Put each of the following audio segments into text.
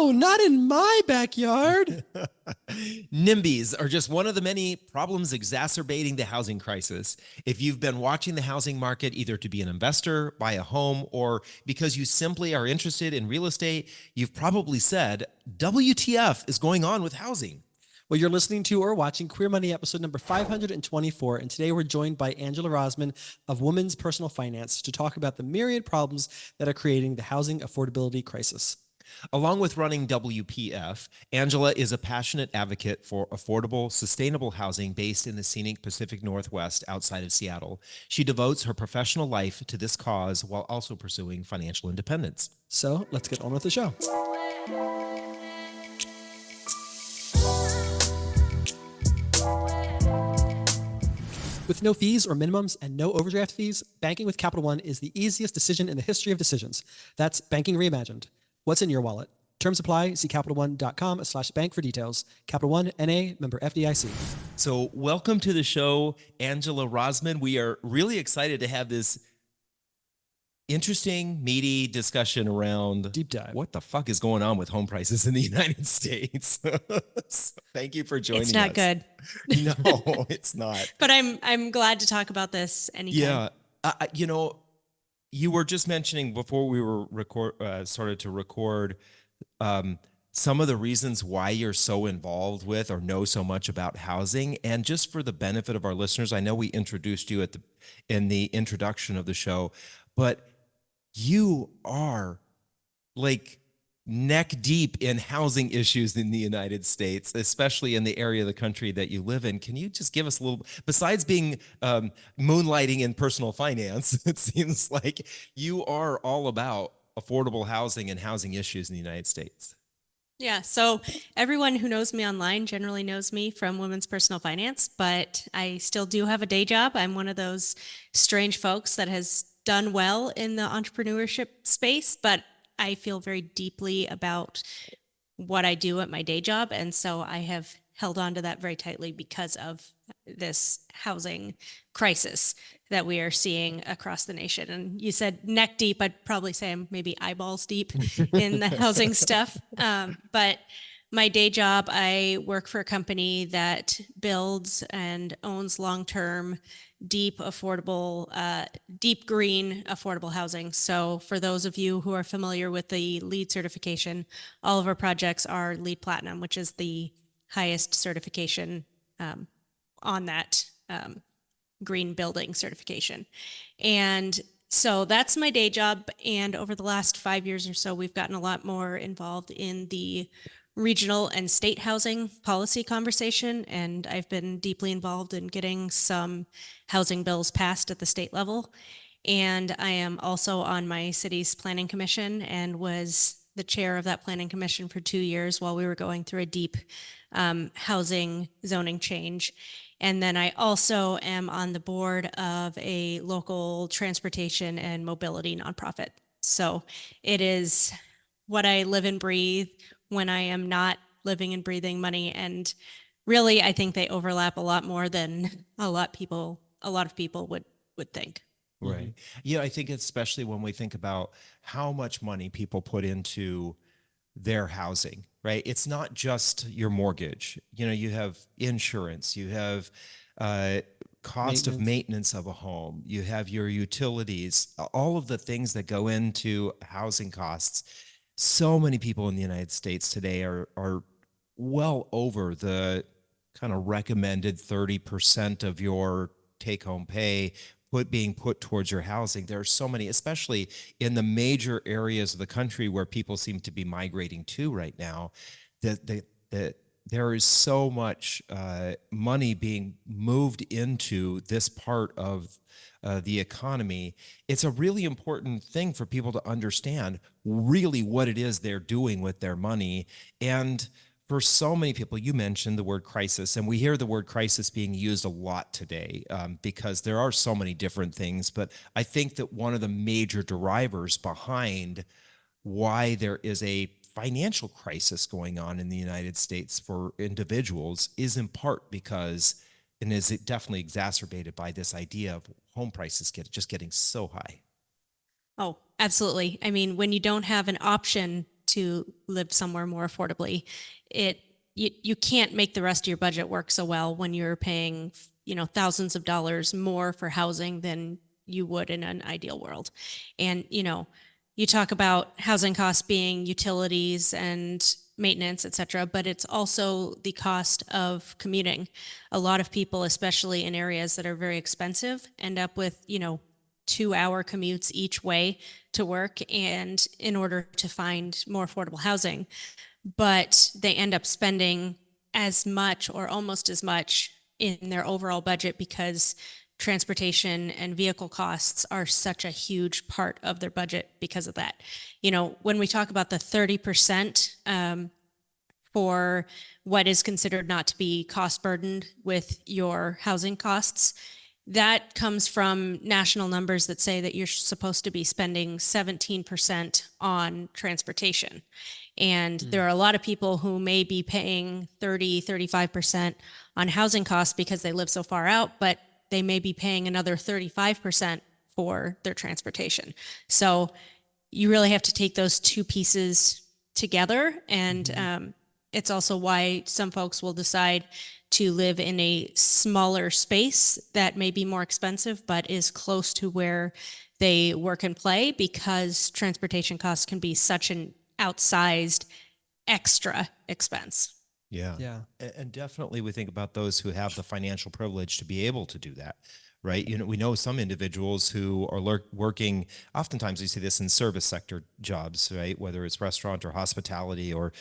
No, not in my backyard. NIMBYs are just one of the many problems exacerbating the housing crisis. If you've been watching the housing market either to be an investor, buy a home, or because you simply are interested in real estate, you've probably said, WTF is going on with housing? Well, you're listening to or watching Queer Money episode number 524, and today we're joined by Angela Rozmyn of Women's Personal Finance to talk about the myriad problems that are creating the housing affordability crisis. Along with running WPF, Angela is a passionate advocate for affordable, sustainable housing based in the scenic Pacific Northwest outside of Seattle. She devotes her professional life to this cause while also pursuing financial independence. So let's get on with the show. With no fees or minimums and no overdraft fees, banking with Capital One is the easiest decision in the history of decisions. That's banking reimagined. What's in your wallet? Terms apply. See CapitalOne.com/bank for details. Capital One, N.A., member FDIC. So welcome to the show, Angela Rozmyn. We are really excited to have this interesting, meaty discussion around Deep dive. What the fuck is going on with home prices in the United States? So thank you for joining us. It's not good. No, it's not. But I'm glad to talk about this anytime. Yeah. You were just mentioning before we were started to record some of the reasons why you're so involved with or know so much about housing. And just for the benefit of our listeners, I know we introduced you in the introduction of the show, but you are like neck deep in housing issues in the United States, especially in the area of the country that you live in. Can you just give us a little, besides being moonlighting in personal finance, it seems like you are all about affordable housing and housing issues in the United States. Yeah, so everyone who knows me online generally knows me from Women's Personal Finance, but I still do have a day job. I'm one of those strange folks that has done well in the entrepreneurship space, but I feel very deeply about what I do at my day job. And so I have held on to that very tightly because of this housing crisis that we are seeing across the nation. And you said neck deep, I'd probably say I'm maybe eyeballs deep in the housing stuff. But my day job, I work for a company that builds and owns long-term, deep, affordable, deep green, affordable housing. So for those of you who are familiar with the LEED certification, all of our projects are LEED Platinum, which is the highest certification on that green building certification. And so that's my day job. And over the last 5 years or so, we've gotten a lot more involved in the regional and state housing policy conversation. And I've been deeply involved in getting some housing bills passed at the state level. And I am also on my city's planning commission and was the chair of that planning commission for 2 years while we were going through a deep housing zoning change. And then I also am on the board of a local transportation and mobility nonprofit. So it is what I live and breathe when I am not living and breathing money. And really, I think they overlap a lot more than a lot of people would think. Right. Yeah, I think especially when we think about how much money people put into their housing, right? It's not just your mortgage. You have insurance, you have cost of maintenance of a home, you have your utilities, all of the things that go into housing costs. So many people in the United States today are well over the kind of recommended 30% of your take-home pay being put towards your housing. There are so many, especially in the major areas of the country where people seem to be migrating to right now, that there is so much money being moved into this part of the economy. It's a really important thing for people to understand really what it is they're doing with their money. And for so many people, you mentioned the word crisis, and we hear the word crisis being used a lot today because there are so many different things. But I think that one of the major drivers behind why there is a financial crisis going on in the United States for individuals is in part because, and is it definitely exacerbated by this idea of home prices just getting so high. Oh, absolutely. I mean, when you don't have an option to live somewhere more affordably. You can't make the rest of your budget work so well when you're paying, thousands of dollars more for housing than you would in an ideal world. And, you talk about housing costs being utilities and maintenance, et cetera, but it's also the cost of commuting. A lot of people, especially in areas that are very expensive, end up with, 2-hour commutes each way to work and in order to find more affordable housing. But they end up spending as much or almost as much in their overall budget because transportation and vehicle costs are such a huge part of their budget because of that. When we talk about the 30% for what is considered not to be cost burdened with your housing costs, that comes from national numbers that say that you're supposed to be spending 17% on transportation. And there are a lot of people who may be paying 30, 35% on housing costs because they live so far out, but they may be paying another 35% for their transportation. So you really have to take those two pieces together. And it's also why some folks will decide to live in a smaller space that may be more expensive, but is close to where they work and play, because transportation costs can be such an outsized extra expense. Yeah. Yeah. And definitely we think about those who have the financial privilege to be able to do that, right? We know some individuals who are working, oftentimes we see this in service sector jobs, right? Whether it's restaurant or hospitality or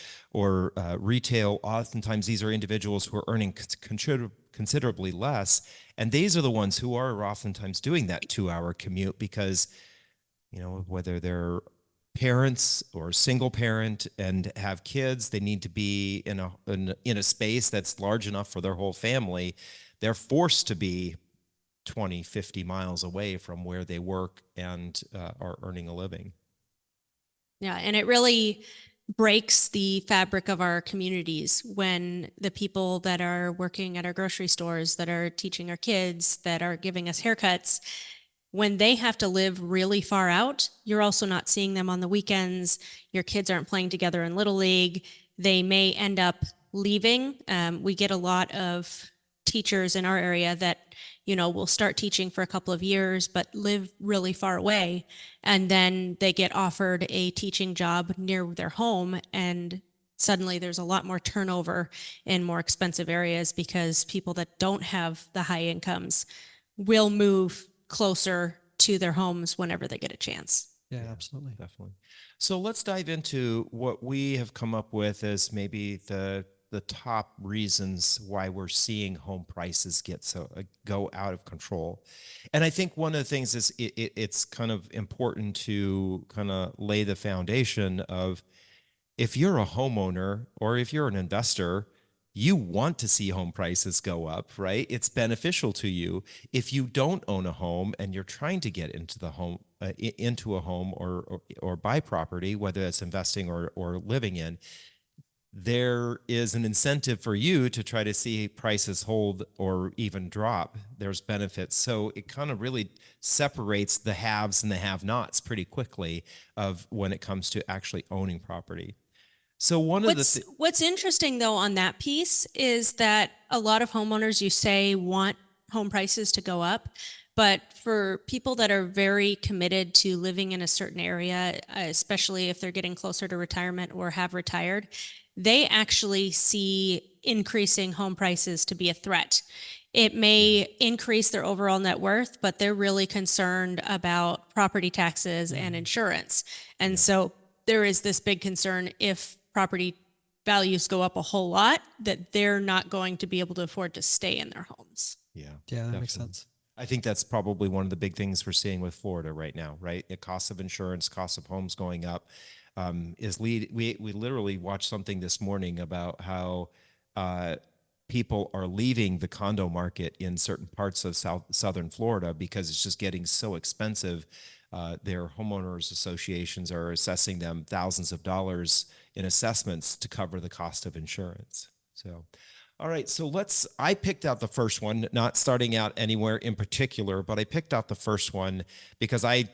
retail, oftentimes these are individuals who are earning considerably less. And these are the ones who are oftentimes doing that 2-hour commute because, whether they're parents or single parent and have kids, they need to be in a space that's large enough for their whole family. They're forced to be 20, 50 miles away from where they work and are earning a living. Yeah, and it really breaks the fabric of our communities when the people that are working at our grocery stores, that are teaching our kids, that are giving us haircuts, when they have to live really far out, you're also not seeing them on the weekends. Your kids aren't playing together in Little League. They may end up leaving. We get a lot of teachers in our area that, will start teaching for a couple of years, but live really far away. And then they get offered a teaching job near their home. And suddenly there's a lot more turnover in more expensive areas because people that don't have the high incomes will move closer to their homes whenever they get a chance. Yeah, absolutely. Definitely. So let's dive into what we have come up with as maybe the top reasons why we're seeing home prices go out of control. And I think one of the things is it's kind of important to kind of lay the foundation of, if you're a homeowner or if you're an investor, you want to see home prices go up, right? It's beneficial to you. If you don't own a home and you're trying to get into a home or buy property, whether that's investing or living in, there is an incentive for you to try to see prices hold or even drop. There's benefits. So it kind of really separates the haves and the have-nots pretty quickly of when it comes to actually owning property. So What's interesting though on that piece is that a lot of homeowners, you say, want home prices to go up, but for people that are very committed to living in a certain area, especially if they're getting closer to retirement or have retired, they actually see increasing home prices to be a threat. It may increase their overall net worth, but they're really concerned about property taxes and insurance. And so there is this big concern, if property values go up a whole lot, that they're not going to be able to afford to stay in their homes. Yeah, that makes sense. I think that's probably one of the big things we're seeing with Florida right now, right? The cost of insurance, cost of homes going up. We literally watched something this morning about how people are leaving the condo market in certain parts of southern Florida because it's just getting so expensive. Their homeowners associations are assessing them thousands of dollars in assessments to cover the cost of insurance. So, all right, so I picked out the first one, not starting out anywhere in particular, but I picked out the first one because I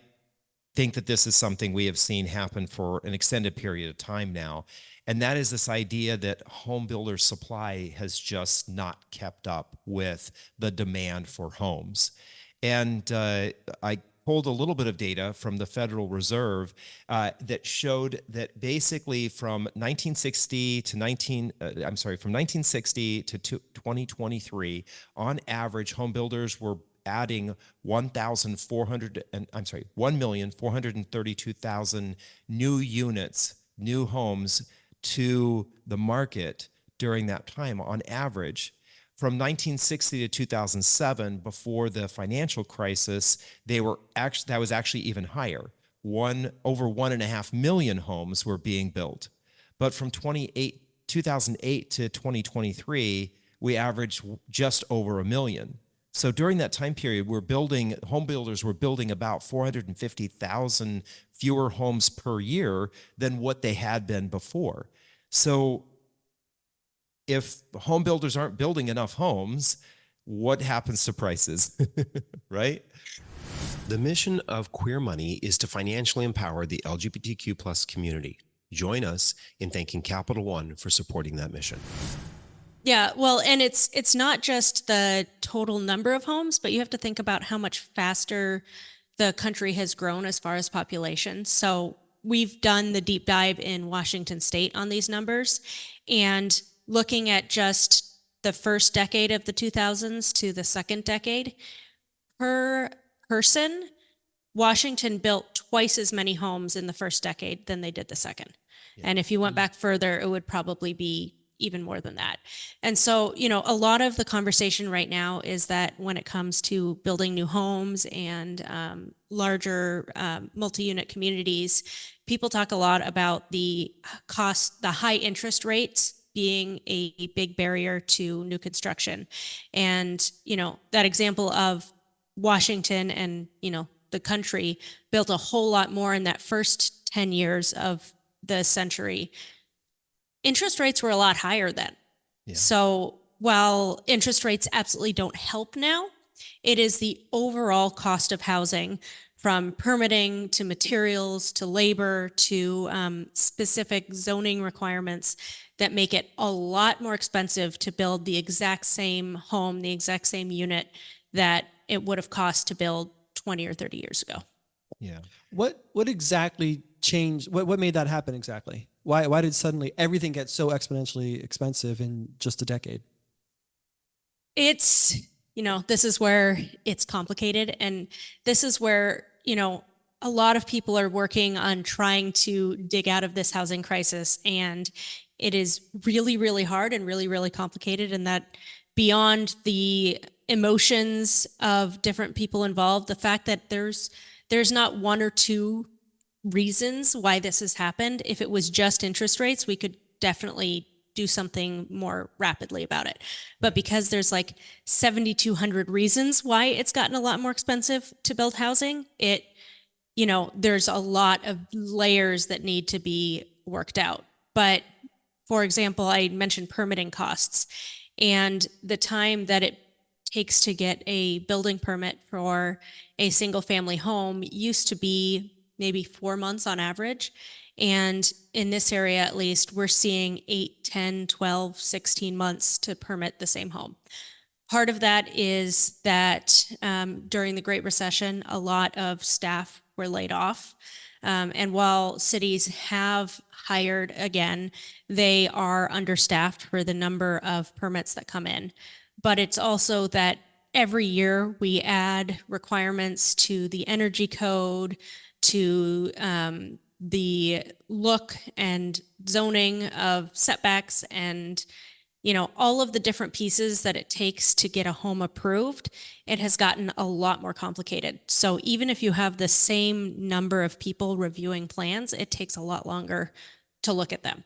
think that this is something we have seen happen for an extended period of time now. And that is this idea that home builder supply has just not kept up with the demand for homes. And I pulled a little bit of data from the Federal Reserve that showed that basically from 1960 to 2023, on average, home builders were adding 1,432,000 new units, new homes to the market during that time on average. From 1960 to 2007, before the financial crisis, that was actually even higher. Over 1.5 million homes were being built. But from 2008 to 2023, we averaged just over 1 million. So during that time period, home builders were building about 450,000 fewer homes per year than what they had been before. So if home builders aren't building enough homes, what happens to prices, right? The mission of Queer Money is to financially empower the LGBTQ plus community. Join us in thanking Capital One for supporting that mission. Yeah, well, and it's not just the total number of homes, but you have to think about how much faster the country has grown as far as population. So we've done the deep dive in Washington State on these numbers, and looking at just the first decade of the 2000s to the second decade, per person, Washington built twice as many homes in the first decade than they did the second. Yeah. And if you went back further, it would probably be even more than that. And so, a lot of the conversation right now is that when it comes to building new homes and larger multi-unit communities, people talk a lot about the high interest rates being a big barrier to new construction. And, that example of Washington and, the country built a whole lot more in that first 10 years of the century. Interest rates were a lot higher then. Yeah. So while interest rates absolutely don't help now, it is the overall cost of housing, from permitting to materials to labor to specific zoning requirements, that make it a lot more expensive to build the exact same home, the exact same unit that it would have cost to build 20 or 30 years ago. Yeah. What exactly changed? What made that happen exactly? Why did suddenly everything get so exponentially expensive in just a decade? It's, this is where it's complicated. And this is where, a lot of people are working on trying to dig out of this housing crisis. And it is really, really hard and really, really complicated. And that beyond the emotions of different people involved, the fact that there's not one or two reasons why this has happened. If it was just interest rates, we could definitely do something more rapidly about it. But because there's like 7,200 reasons why it's gotten a lot more expensive to build housing, there's a lot of layers that need to be worked out. But for example, I mentioned permitting costs, and the time that it takes to get a building permit for a single family home used to be maybe 4 months on average. And in this area, at least, we're seeing 8, 10, 12, 16 months to permit the same home. Part of that is that during the Great Recession, a lot of staff were laid off. And while cities have hired again, they are understaffed for the number of permits that come in. But it's also that every year we add requirements to the energy code, to the look and zoning of setbacks, and all of the different pieces that it takes to get a home approved. It has gotten a lot more complicated. So even if you have the same number of people reviewing plans, it takes a lot longer to look at them.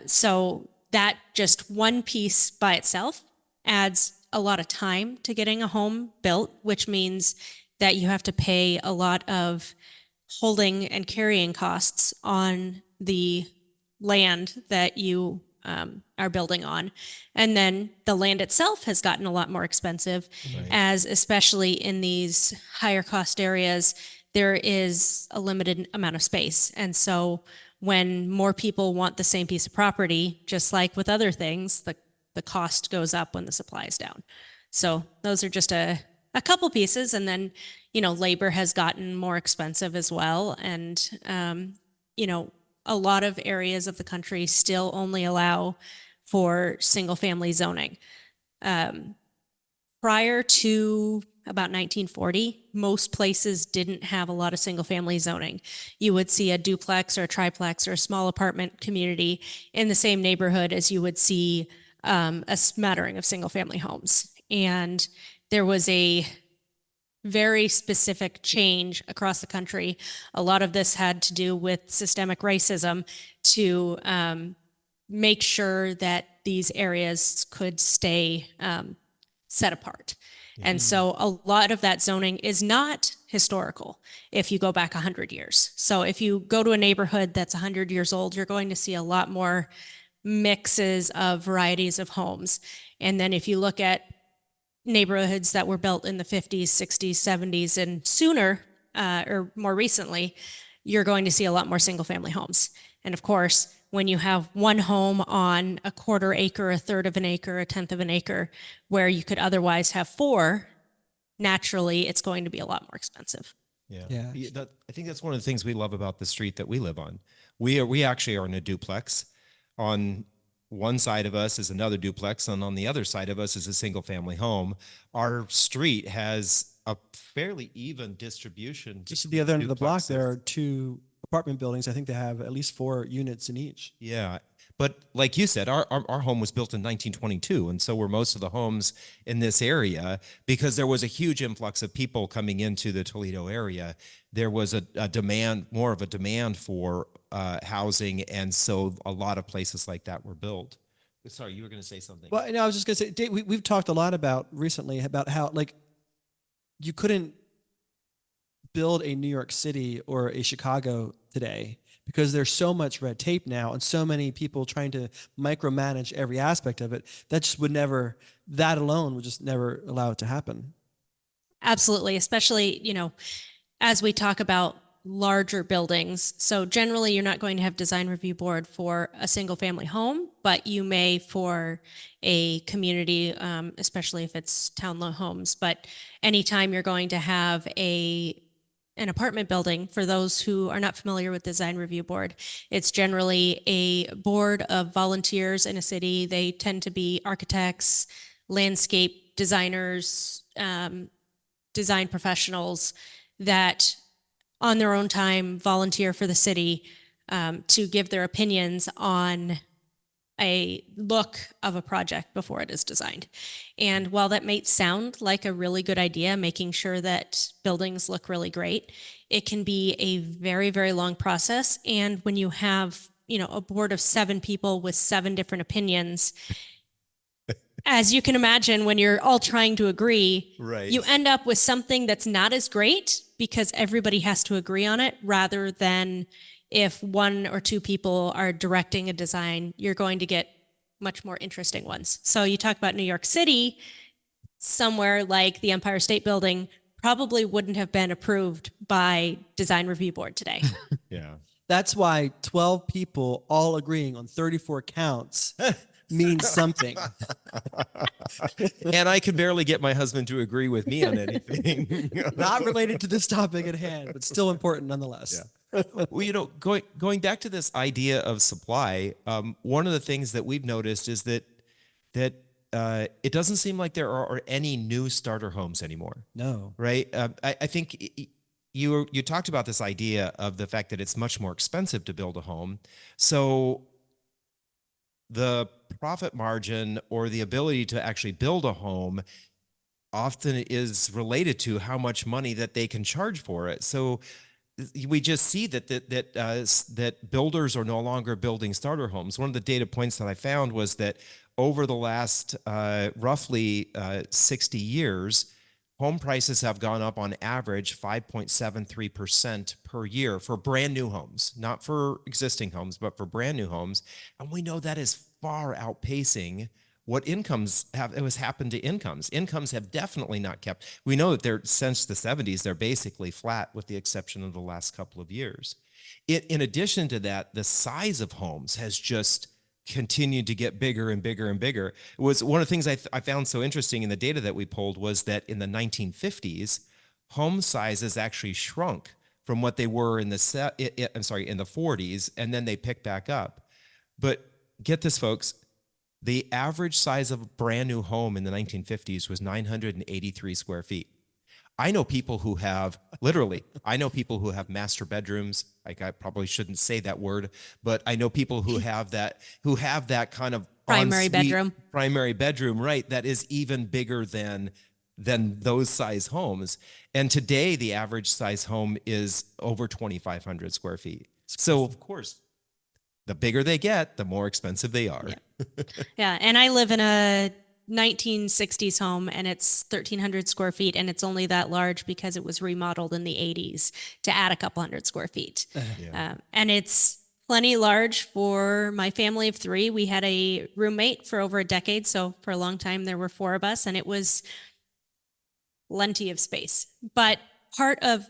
So that just one piece by itself adds a lot of time to getting a home built, which means that you have to pay a lot of holding and carrying costs on the land that you are building on. And then the land itself has gotten a lot more expensive, right, as especially in these higher cost areas, there is a limited amount of space. And so when more people want the same piece of property, just like with other things, the cost goes up when the supply is down. So those are just a couple pieces. And then, labor has gotten more expensive as well. And, a lot of areas of the country still only allow for single family zoning. Prior to about 1940, most places didn't have a lot of single family zoning. You would see a duplex or a triplex or a small apartment community in the same neighborhood as you would see a smattering of single family homes. And there was a very specific change across the country. A lot of this had to do with systemic racism to make sure that these areas could stay set apart. And so a lot of that zoning is not historical if you go back 100 years. So if you go to a neighborhood that's 100 years old, you're going to see a lot more mixes of varieties of homes. And then if you look at neighborhoods that were built in the 50s, 60s, 70s, and sooner or more recently, you're going to see a lot more single family homes. And of course, when you have one home on a quarter acre, a third of an acre, a tenth of an acre, where you could otherwise have four, naturally, it's going to be a lot more expensive. Yeah. I think that's one of the things we love about the street that we live on. We actually are in a duplex. On one side of us is another duplex, and on the other side of us is a single family home. Our street has a fairly even distribution. Just at the other end of the block, duplexes. there are 2 apartment buildings. I think they have at least 4 units in each. Yeah. But like you said, our home was built in 1922. And so were most of the homes in this area, because there was a huge influx of people coming into the Toledo area. There was a demand, more of a demand for housing. And so a lot of places like that were built. Sorry, you were going to say something. Well, no, I was just going to say, Dave, we've talked a lot about recently about how, like, you couldn't build a New York City or a Chicago today because there's so much red tape now and so many people trying to micromanage every aspect of it. That just would never, that alone would just never allow it to happen. Absolutely, especially, as we talk about larger buildings. So generally, you're not going to have design review board for a single family home, but you may for a community, especially if it's town low homes. But anytime you're going to have an apartment building, for those who are not familiar with design review board, it's generally a board of volunteers in a city. They tend to be architects, landscape designers, design professionals that on their own time volunteer for the city to give their opinions on a look of a project before it is designed. And while that may sound like a really good idea, making sure that buildings look really great, it can be a very, very long process. And when you have, a board of 7 people with 7 different opinions, as you can imagine, when you're all trying to agree, Right. you end up with something that's not as great because everybody has to agree on it, rather than if 1 or 2 people are directing a design, you're going to get much more interesting ones. So you talk about New York City, somewhere like the Empire State Building probably wouldn't have been approved by design review board today. Yeah. That's why 12 people all agreeing on 34 counts means something. And I could barely get my husband to agree with me on anything. Not related to this topic at hand, but still important nonetheless. Well, going back to this idea of supply, one of the things that we've noticed is that it doesn't seem like there are any new starter homes anymore. No. Right? I think you talked about this idea of the fact that it's much more expensive to build a home. So the profit margin or the ability to actually build a home often is related to how much money that they can charge for it. So we just see that builders are no longer building starter homes. One of the data points that I found was that over the last roughly 60 years, home prices have gone up on average 5.73% per year for brand new homes, not for existing homes, but for brand new homes. And we know that is far outpacing what incomes have, it was happened to incomes. Incomes have definitely not kept. We know that they're, since the 70s, they're basically flat with the exception of the last couple of years. In addition to that, the size of homes has just continued to get bigger and bigger and bigger. It was one of the things I found so interesting in the data that we pulled was that in the 1950s, home sizes actually shrunk from what they were in the in the 40s, and then they picked back up. But get this, folks, the average size of a brand new home in the 1950s was 983 square feet. I know people who have, literally, I know people who have master bedrooms. Like, I probably shouldn't say that word, but I know people who have that kind of Primary ensuite bedroom. primary bedroom, right? That is even bigger than those size homes. And today, the average size home is over 2,500 square feet. So, of course, the bigger they get, the more expensive they are. Yeah. Yeah. And I live in a 1960s home, and it's 1,300 square feet, and it's only that large because it was remodeled in the 80s to add a couple hundred square feet. And it's plenty large for my family of three. We had a roommate for over a decade, so for a long time there were four of us, and it was plenty of space. But part of,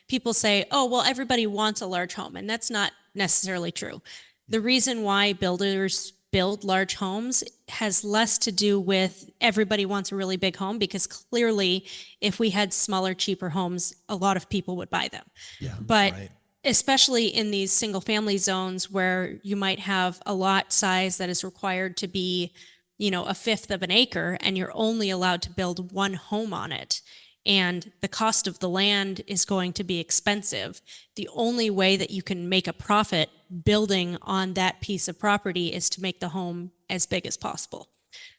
people say, oh, well, everybody wants a large home, and that's not necessarily true. The reason why builders build large homes has less to do with everybody wants a really big home, because clearly if we had smaller, cheaper homes, a lot of people would buy them. Yeah, But right. especially in these single family zones where you might have a lot size that is required to be, a fifth of an acre, and you're only allowed to build one home on it, and the cost of the land is going to be expensive. The only way that you can make a profit building on that piece of property is to make the home as big as possible.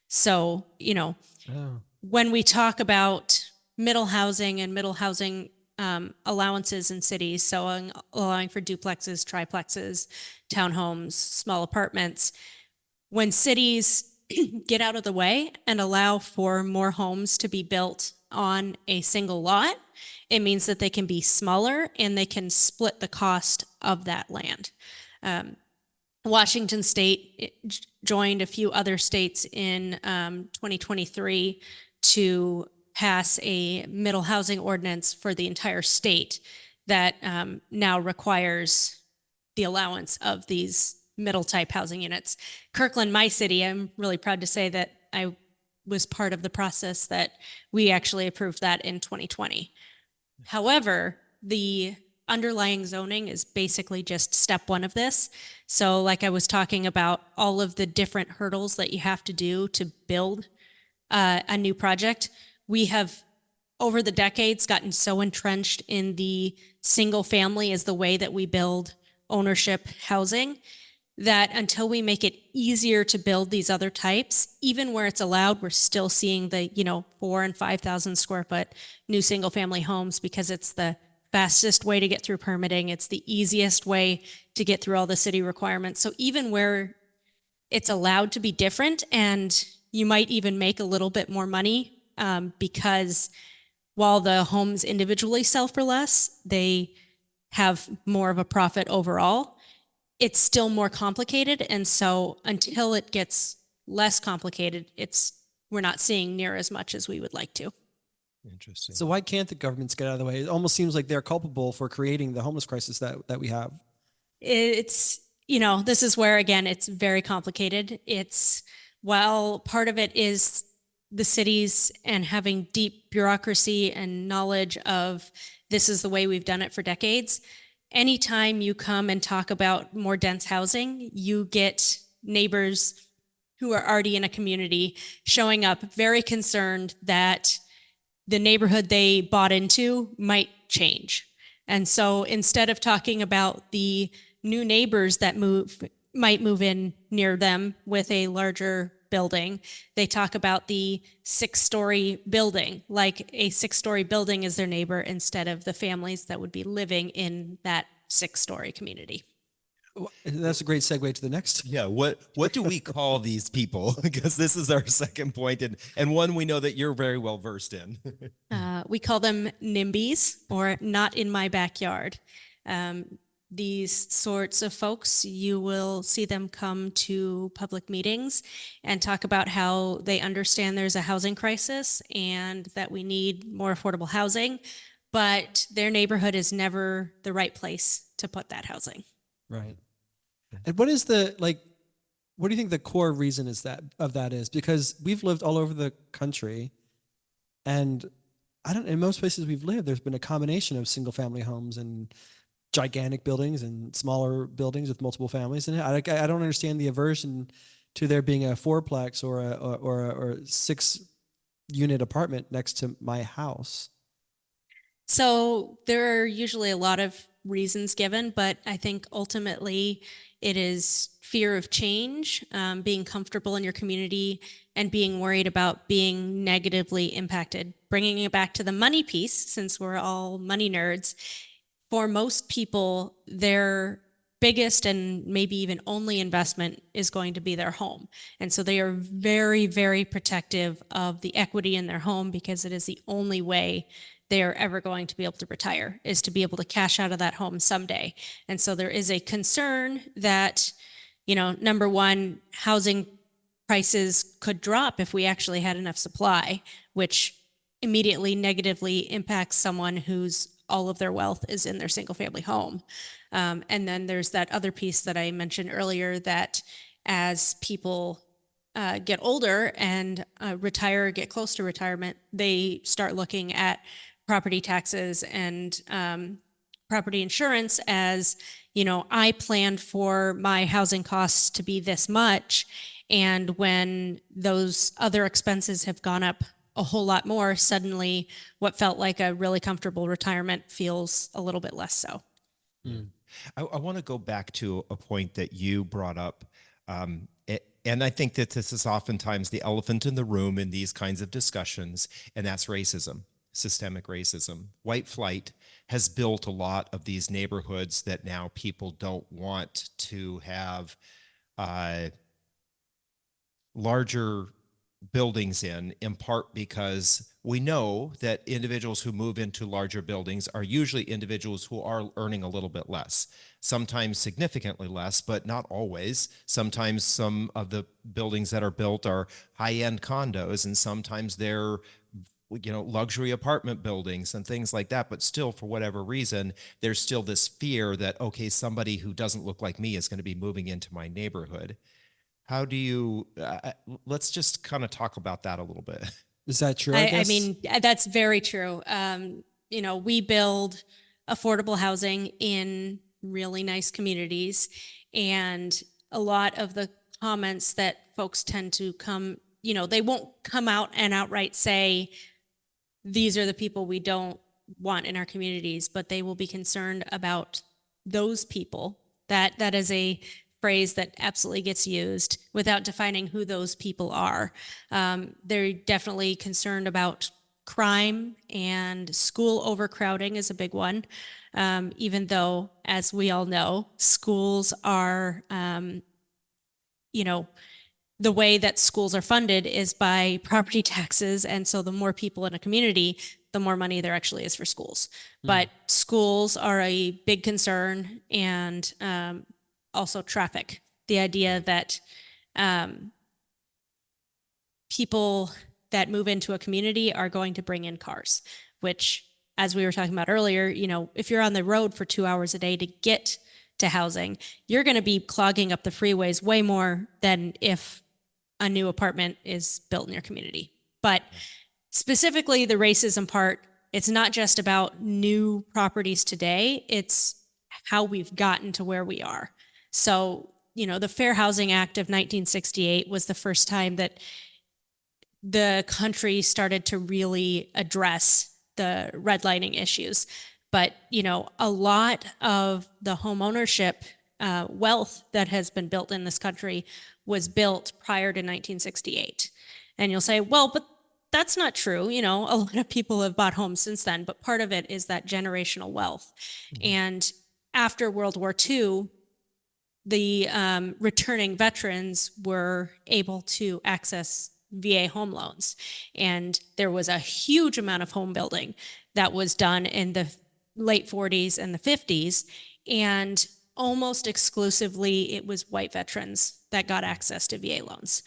So, when we talk about middle housing and middle housing allowances in cities, so allowing for duplexes, triplexes, townhomes, small apartments, when cities get out of the way and allow for more homes to be built on a single lot, it means that they can be smaller and they can split the cost of that land. Washington State joined a few other states in 2023 to pass a middle housing ordinance for the entire state that now requires the allowance of these middle type housing units. Kirkland, my city, I'm really proud to say that I was part of the process that we actually approved that in 2020. However, the underlying zoning is basically just step one of this. So like I was talking about, all of the different hurdles that you have to do to build a new project, we have over the decades gotten so entrenched in the single family as the way that we build ownership housing, that until we make it easier to build these other types, even where it's allowed, we're still seeing the 4,000 and 5,000 square foot new single family homes, because it's the fastest way to get through permitting. It's the easiest way to get through all the city requirements. So even where it's allowed to be different, and you might even make a little bit more money, because while the homes individually sell for less, they have more of a profit overall. It's still more complicated. And so until it gets less complicated, we're not seeing near as much as we would like to. Interesting. So why can't the governments get out of the way? It almost seems like they're culpable for creating the homeless crisis that we have. It's, this is where, again, it's very complicated. While part of it is the cities and having deep bureaucracy and knowledge of this is the way we've done it for decades, anytime you come and talk about more dense housing, you get neighbors who are already in a community showing up very concerned that the neighborhood they bought into might change. And so instead of talking about the new neighbors that might move in near them with a larger building, they talk about the 6-story building, like a 6-story building is their neighbor instead of the families that would be living in that 6-story community. That's a great segue to the next. Yeah, what do we call these people? Because this is our second point, and one we know that you're very well versed in. We call them NIMBYs, or not in my backyard. these sorts of folks, you will see them come to public meetings and talk about how they understand there's a housing crisis and that we need more affordable housing, but their neighborhood is never the right place to put that housing. Right. And what is what do you think the core reason is that is? Because we've lived all over the country, and in most places we've lived, there's been a combination of single family homes and gigantic buildings and smaller buildings with multiple families. And I don't understand the aversion to there being a fourplex or a 6-unit apartment next to my house. So there are usually a lot of reasons given, but I think ultimately it is fear of change, being comfortable in your community, and being worried about being negatively impacted. Bringing it back to the money piece, since we're all money nerds, for most people, their biggest and maybe even only investment is going to be their home. And so they are very, very protective of the equity in their home because it is the only way they are ever going to be able to retire, is to be able to cash out of that home someday. And so there is a concern that, number one, housing prices could drop if we actually had enough supply, which immediately negatively impacts someone whose all of their wealth is in their single family home. And then there's that other piece that I mentioned earlier, that as people get older and retire, get close to retirement, they start looking at property taxes and property insurance as, I planned for my housing costs to be this much. And when those other expenses have gone up a whole lot more, suddenly what felt like a really comfortable retirement feels a little bit less so. I want to go back to a point that you brought up. And I think that this is oftentimes the elephant in the room in these kinds of discussions, and that's racism, systemic racism. White flight has built a lot of these neighborhoods that now people don't want to have larger buildings in part because we know that individuals who move into larger buildings are usually individuals who are earning a little bit less, sometimes significantly less, but not always. Sometimes some of the buildings that are built are high-end condos, and sometimes they're luxury apartment buildings and things like that. But still, for whatever reason, there's still this fear that, okay, somebody who doesn't look like me is going to be moving into my neighborhood. How do you, let's just kind of talk about that a little bit. Is that true? I mean, that's very true. We build affordable housing in really nice communities, and a lot of the comments that folks tend to come, they won't come out and outright say, these are the people we don't want in our communities, but they will be concerned about those people. That is a phrase that absolutely gets used without defining who those people are. They're definitely concerned about crime, and school overcrowding is a big one. Even though, as we all know, schools are, the way that schools are funded is by property taxes. And so the more people in a community, the more money there actually is for schools. But schools are a big concern, and also traffic. The idea that people that move into a community are going to bring in cars, which, as we were talking about earlier, if you're on the road for 2 hours a day to get to housing, you're going to be clogging up the freeways way more than if a new apartment is built in your community. But specifically the racism part, it's not just about new properties today, it's how we've gotten to where we are. So, the Fair Housing Act of 1968 was the first time that the country started to really address the redlining issues. But, a lot of the home ownership wealth that has been built in this country was built prior to 1968. And you'll say, well, but that's not true. A lot of people have bought homes since then, but part of it is that generational wealth. And after World War II, the returning veterans were able to access VA home loans. And there was a huge amount of home building that was done in the late 40s and the 50s. And almost exclusively, it was white veterans that got access to VA loans.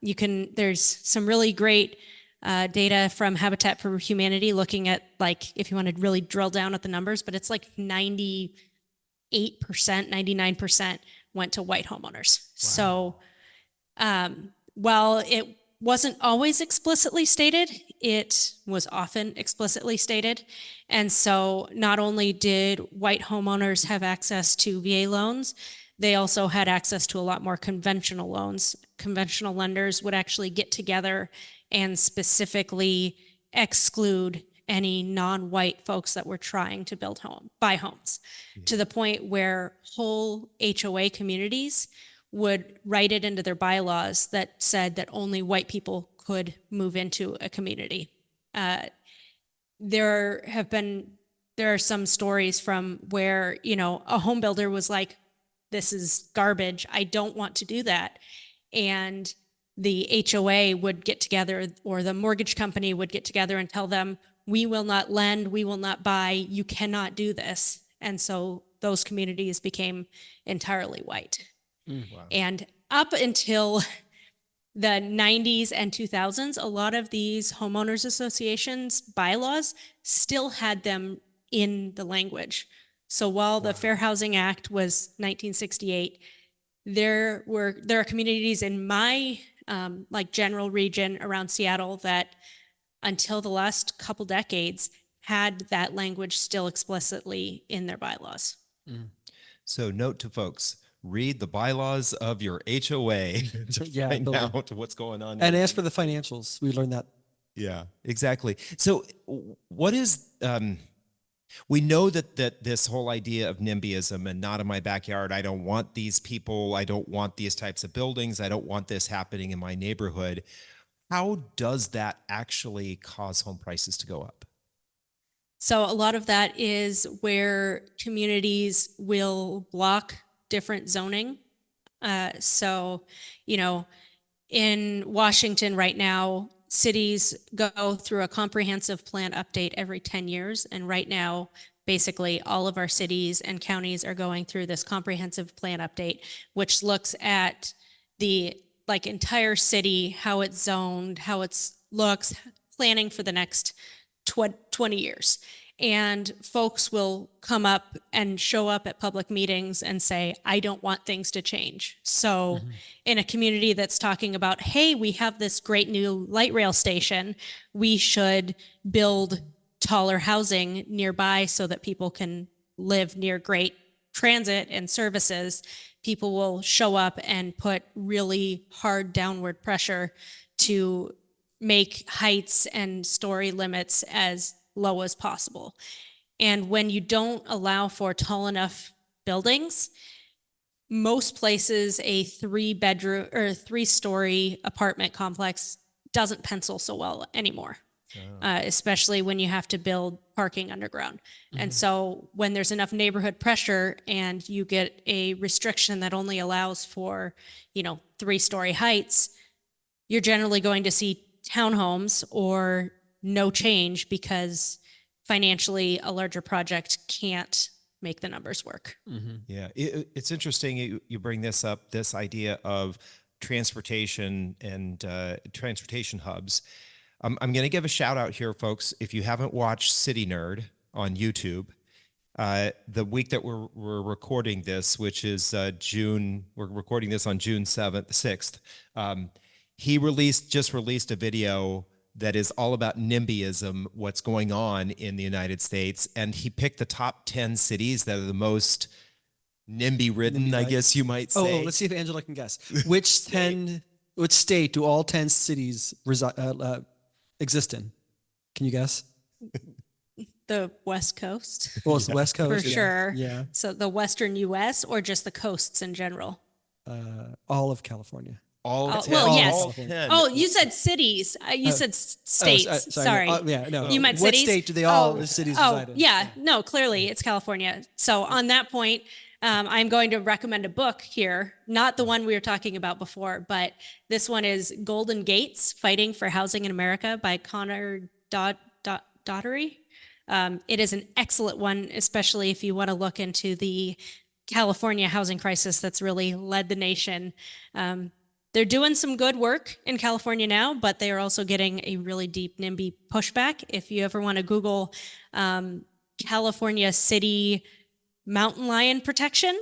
There's some really great data from Habitat for Humanity looking at, like, if you want to really drill down at the numbers, but it's like 98%, 99% went to white homeowners. Wow. So while it wasn't always explicitly stated, it was often explicitly stated. And so not only did white homeowners have access to VA loans, they also had access to a lot more conventional loans. Conventional lenders would actually get together and specifically exclude any non-white folks that were trying to buy homes, to the point where whole HOA communities would write it into their bylaws that said that only white people could move into a community. There are some stories from where, a home builder was like, this is garbage, I don't want to do that. And the HOA would get together, or the mortgage company would get together and tell them, we will not lend, we will not buy, you cannot do this. And so those communities became entirely white. Wow. And up until the 90s and 2000s, a lot of these homeowners associations bylaws still had them in the language. So while the Fair Housing Act was 1968, there are communities in my general region around Seattle that until the last couple decades had that language still explicitly in their bylaws. So note to folks, read the bylaws of your HOA to find out what's going on. And ask for the financials. We learned that. Yeah, exactly. So what is, we know that this whole idea of NIMBYism and not in my backyard, I don't want these people, I don't want these types of buildings, I don't want this happening in my neighborhood. How does that actually cause home prices to go up? So a lot of that is where communities will block different zoning. So, in Washington right now, cities go through a comprehensive plan update every 10 years. And right now, basically all of our cities and counties are going through this comprehensive plan update, which looks at the entire city, how it's zoned, how it looks, planning for the next 20 years. And folks will come up and show up at public meetings and say, I don't want things to change. So in a community that's talking about, hey, we have this great new light rail station, we should build taller housing nearby so that people can live near great transit and services, people will show up and put really hard downward pressure to make heights and story limits as low as possible. And when you don't allow for tall enough buildings, most places a 3-bedroom or 3-story apartment complex doesn't pencil so well anymore. Especially when you have to build parking underground. And so when there's enough neighborhood pressure and you get a restriction that only allows for, 3-story heights, you're generally going to see townhomes or no change because financially a larger project can't make the numbers work. Yeah, it's interesting you bring this up, this idea of transportation and transportation hubs. I'm going to give a shout out here, folks. If you haven't watched City Nerd on YouTube, the week that we're recording this, which is June, we're recording this on June 6th. He just released a video that is all about NIMBYism, what's going on in the United States. And he picked the top 10 cities that are the most NIMBY ridden, I guess you might say. Oh, let's see if Angela can guess. Which state do all 10 cities exist in? Can you guess? The West Coast. Well, it's the West Coast. For sure. Yeah. So the Western US or just the coasts in general? All of California. Yes. 10. Oh, you said cities. You said states. Sorry. No. You meant what cities? State do they all cities reside in? Yeah. No, clearly it's California. So on that point, I'm going to recommend a book here, not the one we were talking about before, but this one is Golden Gates, Fighting for Housing in America by Connor Daughtery. It is an excellent one, especially if you want to look into the California housing crisis that's really led the nation. They're doing some good work in California now, but they are also getting a really deep NIMBY pushback. If you ever want to Google California City Mountain Lion Protection,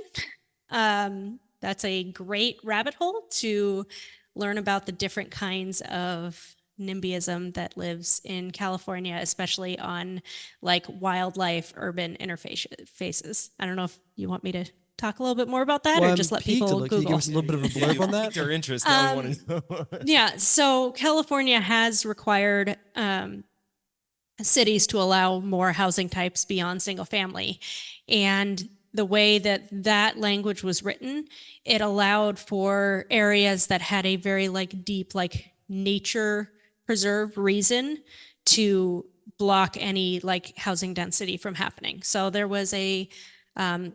that's a great rabbit hole to learn about the different kinds of NIMBYism that lives in California, especially on like wildlife urban interfaces. I don't know if you want me to talk a little bit more about that, Well, or I'm just let piqued a people little. Can you Google. give us a little bit of a blurb on that? Piqued our interest. Now we want to know. Yeah, so California has required cities to allow more housing types beyond single family. And the way that that language was written, it allowed for areas that had a very like deep, like nature preserve reason to block any like housing density from happening. So there was a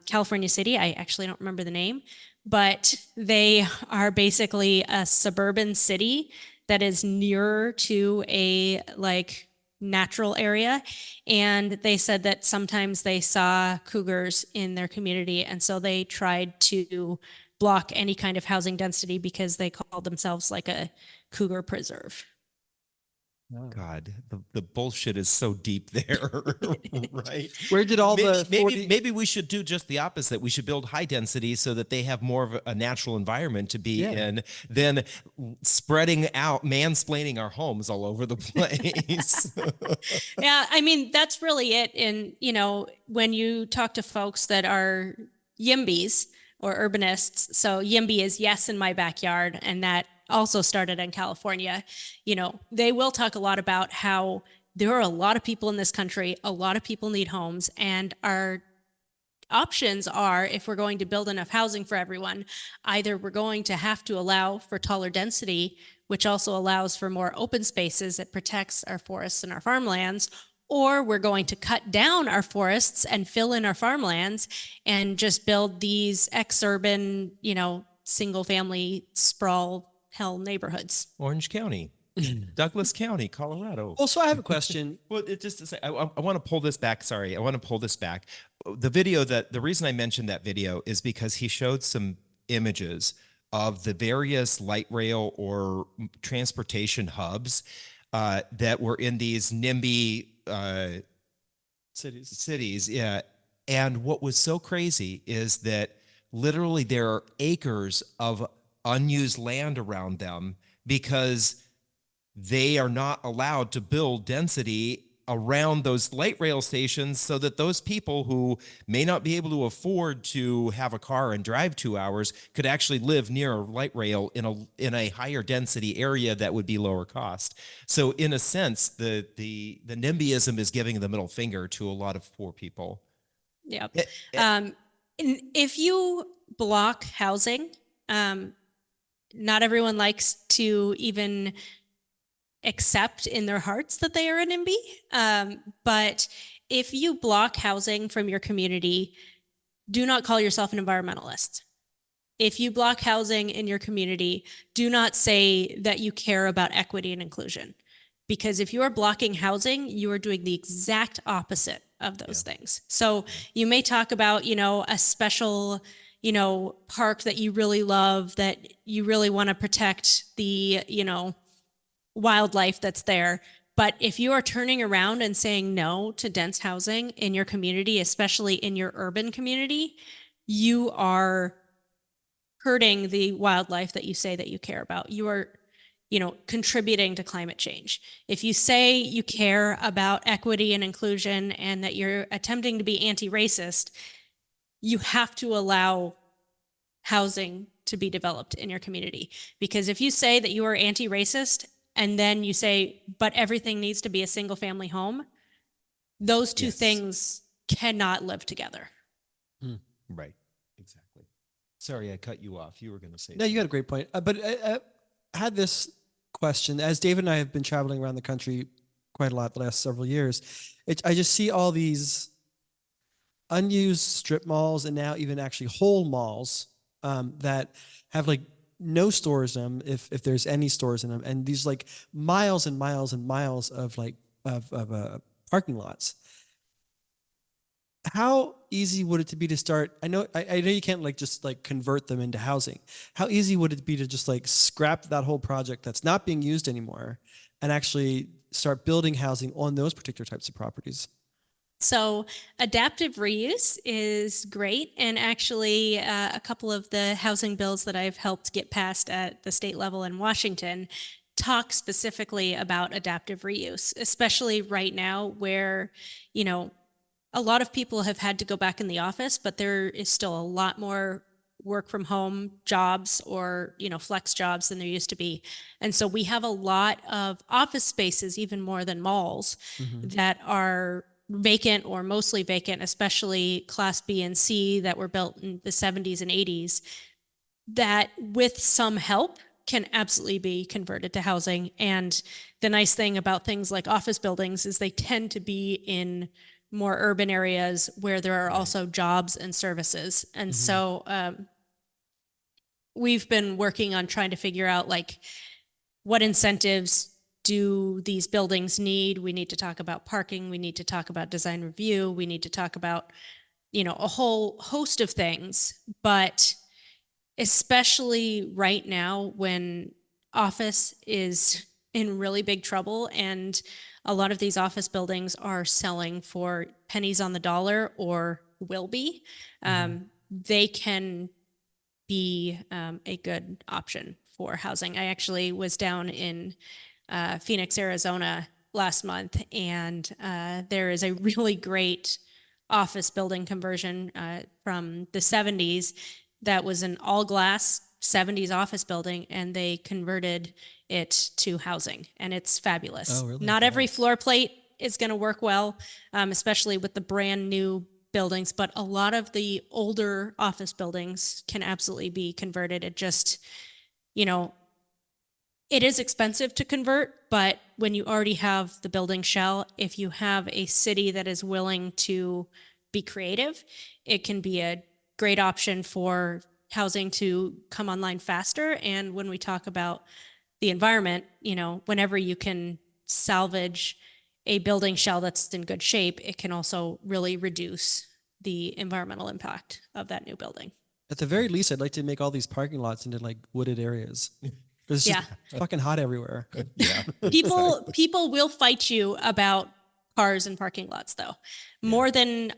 California city, I actually don't remember the name, but they are basically a suburban city that is nearer to a like natural area. And they said that sometimes they saw cougars in their community. And so they tried to block any kind of housing density because they called themselves like a cougar preserve. God, the bullshit is so deep there, right? Where did all the 40... maybe we should do just the opposite. We should build high density so that they have more of a natural environment to be in than spreading out, mansplaining our homes all over the place. Yeah, I mean, that's really it. And, you know, when you talk to folks that are YIMBYs or urbanists, so YIMBY is yes in my backyard, and that also started in California, you know, they will talk a lot about how there are a lot of people in this country, a lot of people need homes, and our options are, if we're going to build enough housing for everyone, either we're going to have to allow for taller density, which also allows for more open spaces that protects our forests and our farmlands, or we're going to cut down our forests and fill in our farmlands and just build these ex-urban, you know, single family sprawl hell neighborhoods. Orange County, Douglas County, Colorado. Also, I have a question. Well, it just to say, I want to pull this back. Sorry, I want to pull this back. The reason I mentioned that video is because he showed some images of the various light rail or transportation hubs that were in these NIMBY cities. Yeah. And what was so crazy is that literally there are acres of unused land around them because they are not allowed to build density around those light rail stations so that those people who may not be able to afford to have a car and drive 2 hours could actually live near a light rail in a higher density area that would be lower cost. So in a sense, the NIMBYism is giving the middle finger to a lot of poor people. Yeah. If you block housing, not everyone likes to even accept in their hearts that they are a NIMBY. But if you block housing from your community, do not call yourself an environmentalist. If you block housing in your community, do not say that you care about equity and inclusion. Because if you are blocking housing, you are doing the exact opposite of those things. So you may talk about, you know, a special, you know, park that you really love, that you really want to protect the, you know, wildlife that's there. But if you are turning around and saying no to dense housing in your community, especially in your urban community, you are hurting the wildlife that you say that you care about. You are, you know, contributing to climate change. If you say you care about equity and inclusion and that you're attempting to be anti-racist, you have to allow housing to be developed in your community. Because if you say that you are anti-racist and then you say, but everything needs to be a single family home, those two things cannot live together. Right. Exactly. Sorry, I cut you off. You were going to say No, you got a great point. But I had this question. As David and I have been traveling around the country quite a lot the last several years, I just see all these unused strip malls and now even actually whole malls that have like no stores in them, if there's any stores in them, and these like miles and miles and miles of like of parking lots. how easy would it be to start? I know you can't like just like convert them into housing. How easy would it be to just like scrap that whole project that's not being used anymore and actually start building housing on those particular types of properties? So adaptive reuse is great. And actually, a couple of the housing bills that I've helped get passed at the state level in Washington talk specifically about adaptive reuse, especially right now where, you know, a lot of people have had to go back in the office, but there is still a lot more work from home jobs or, you know, flex jobs than there used to be. And so we have a lot of office spaces, even more than malls, that are vacant or mostly vacant, especially class B and C that were built in the 70s and 80s, that with some help can absolutely be converted to housing. And the nice thing about things like office buildings is they tend to be in more urban areas where there are also jobs and services. And so we've been working on trying to figure out like what incentives do these buildings need? We need to talk about parking. We need to talk about design review. We need to talk about, you know, a whole host of things. But especially right now when office is in really big trouble and a lot of these office buildings are selling for pennies on the dollar or will be, they can be a good option for housing. I actually was down in Phoenix, Arizona last month, and there is a really great office building conversion from the 70s that was an all glass 70s office building, and they converted it to housing, and it's fabulous. Oh, really? Not every floor plate is going to work well, especially with the brand new buildings, but a lot of the older office buildings can absolutely be converted. It just, you know, it is expensive to convert, but when you already have the building shell, if you have a city that is willing to be creative, it can be a great option for housing to come online faster. And when we talk about the environment, you know, whenever you can salvage a building shell that's in good shape, it can also really reduce the environmental impact of that new building. At the very least, I'd like to make all these parking lots into like wooded areas. It's just fucking hot everywhere. Yeah. People will fight you about cars and parking lots, though, more than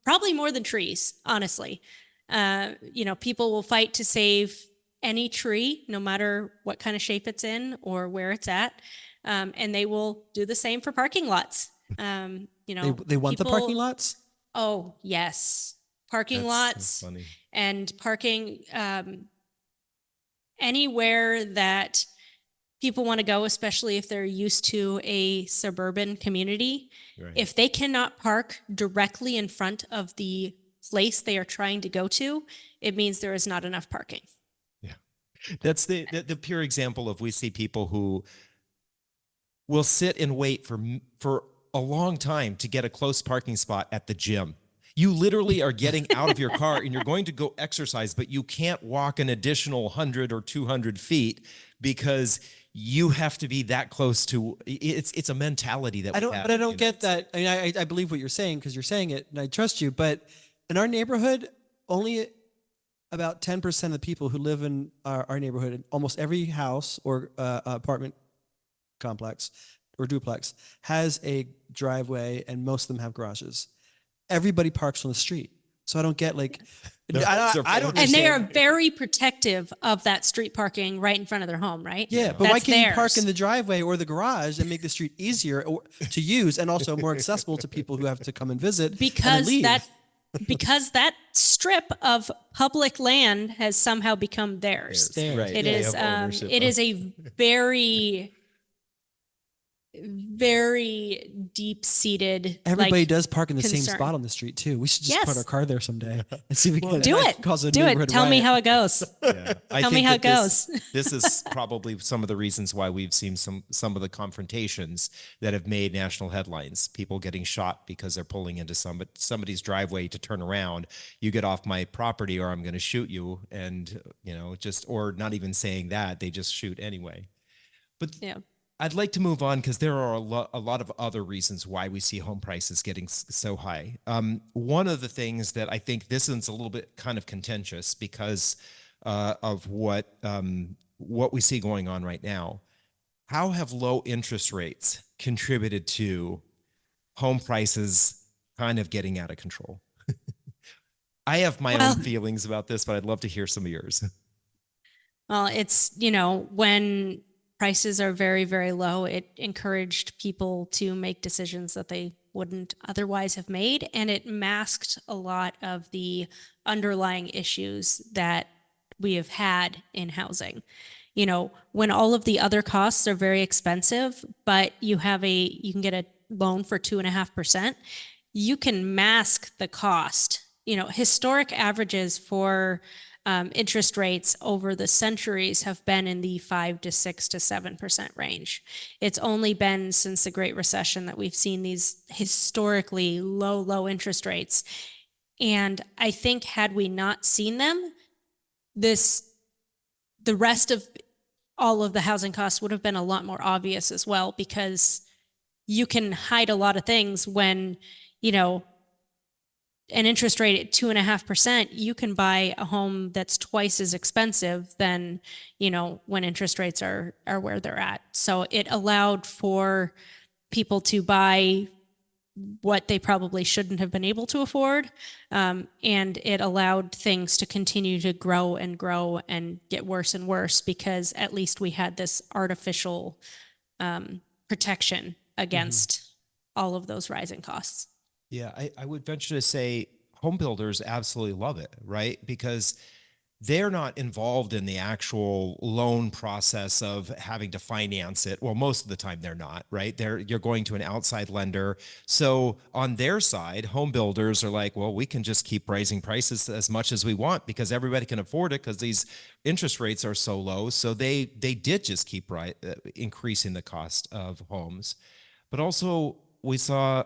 probably more than trees, honestly. You know, people will fight to save any tree, no matter what kind of shape it's in or where it's at. And they will do the same for parking lots. You know, They want the parking lots? Oh, yes. Parking lots funny. and parking anywhere that people want to go, especially if they're used to a suburban community. Right. If they cannot park directly in front of the place they are trying to go to, it means there is not enough parking. Yeah. That's the pure example of we see people who will sit and wait for a long time to get a close parking spot at the gym. You literally are getting out of your car and you're going to go exercise, but you can't walk an additional 100 or 200 feet because you have to be that close to it's a mentality that I don't get that. I mean, I believe what you're saying because you're saying it and I trust you. But in our neighborhood, only about 10% of the people who live in our neighborhood, in almost every house or apartment complex or duplex has a driveway, and most of them have garages. Everybody parks on the street. So I don't get like, I don't. And they are very protective of that street parking right in front of their home, right? Yeah, but why can't you park in the driveway or the garage and make the street easier to use and also more accessible to people who have to come and visit? Because that strip of public land has somehow become theirs. Right. It is a very deep-seated. Everybody does park in the same concern. spot on the street too. We should just put our car there someday and see if we can do it. Cause a Do it. neighborhood Tell me riot. how it goes. Yeah. Tell me how it goes. This is probably some of the reasons why we've seen some of the confrontations that have made national headlines. People getting shot because they're pulling into somebody's driveway to turn around. You get off my property or I'm going to shoot you. And, you know, or not even saying that, they just shoot anyway. But Yeah. I'd like to move on because there are a lot of other reasons why we see home prices getting so high. One of the things that I think this is a little bit kind of contentious because of what we see going on right now. How have low interest rates contributed to home prices kind of getting out of control? I have my Well, own feelings about this, but I'd love to hear some of yours. Well, it's, when prices are very, very low, it encouraged people to make decisions that they wouldn't otherwise have made. And it masked a lot of the underlying issues that we have had in housing. When all of the other costs are very expensive, but you can get a loan for 2.5%, you can mask the cost. Historic averages for interest rates over the centuries have been in the 5 to 6 to 7% range. It's only been since the Great Recession that we've seen these historically low interest rates. And I think had we not seen them, the rest of all of the housing costs would have been a lot more obvious as well, because you can hide a lot of things when, an interest rate at 2.5%, you can buy a home that's twice as expensive than, when interest rates are where they're at. So it allowed for people to buy what they probably shouldn't have been able to afford. And it allowed things to continue to grow and get worse and worse, because at least we had this artificial protection against all of those rising costs. Yeah, I would venture to say home builders absolutely love it, right? Because they're not involved in the actual loan process of having to finance it. Well, most of the time they're not, right? You're going to an outside lender. So on their side, home builders are like, well, we can just keep raising prices as much as we want because everybody can afford it because these interest rates are so low. So they did just keep increasing the cost of homes. But also we saw,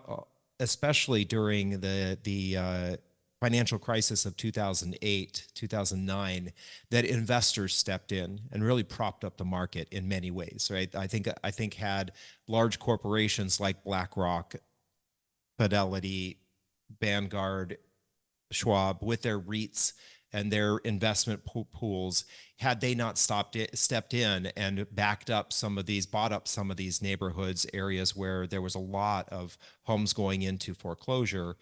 especially during the financial crisis of 2008, 2009, that investors stepped in and really propped up the market in many ways, right? I think had large corporations like BlackRock, Fidelity, Vanguard, Schwab with their REITs and their investment pools, had they not stepped in and bought up some of these neighborhoods, areas where there was a lot of homes going into foreclosure,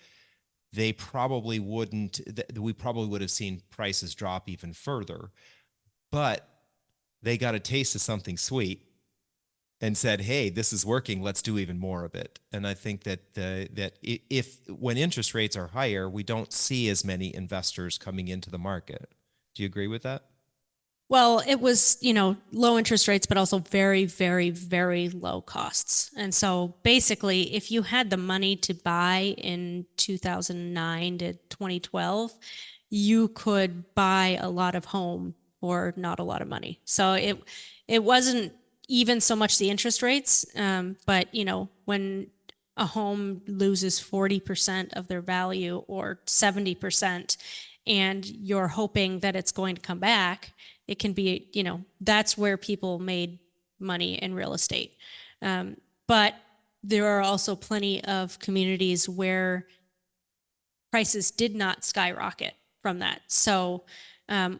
we probably would have seen prices drop even further. But they got a taste of something sweet and said, hey, this is working, let's do even more of it. And I think that when interest rates are higher, we don't see as many investors coming into the market. Do you agree with that? Well, it was, low interest rates, but also very, very, very low costs. And so basically, if you had the money to buy in 2009 to 2012, you could buy a lot of home for not a lot of money. So it wasn't even so much the interest rates, but when a home loses 40% of their value or 70%, and you're hoping that it's going to come back, it can be, that's where people made money in real estate. But there are also plenty of communities where prices did not skyrocket from that. So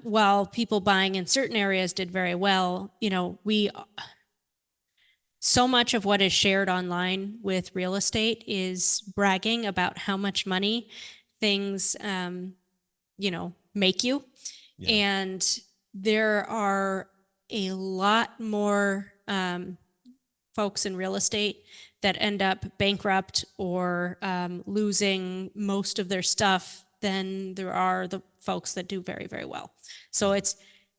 while people buying in certain areas did very well, so much of what is shared online with real estate is bragging about how much money things, make you. Yeah. And there are a lot more folks in real estate that end up bankrupt or losing most of their stuff than there are the folks that do very, very well. So it's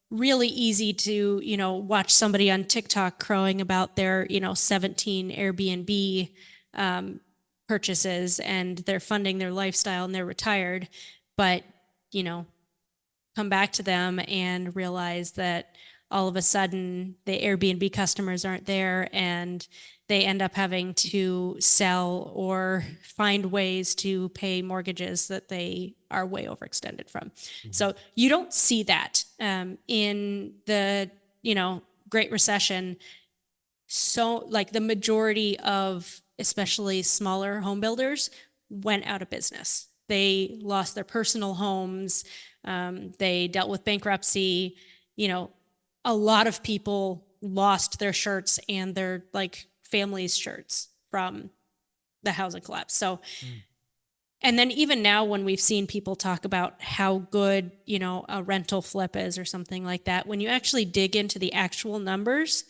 really easy to, watch somebody on TikTok crowing about their, 17 Airbnb purchases, and they're funding their lifestyle and they're retired. But, come back to them and realize that all of a sudden the Airbnb customers aren't there, and they end up having to sell or find ways to pay mortgages that they are way overextended from. Mm-hmm. So you don't see that in the, Great Recession. so like the majority of especially smaller home builders went out of business. They lost their personal homes. They dealt with bankruptcy. You know, a lot of people lost their shirts and their like families' shirts from the housing collapse. So, and then even now when we've seen people talk about how good, you know, a rental flip is or something like that, when you actually dig into the actual numbers,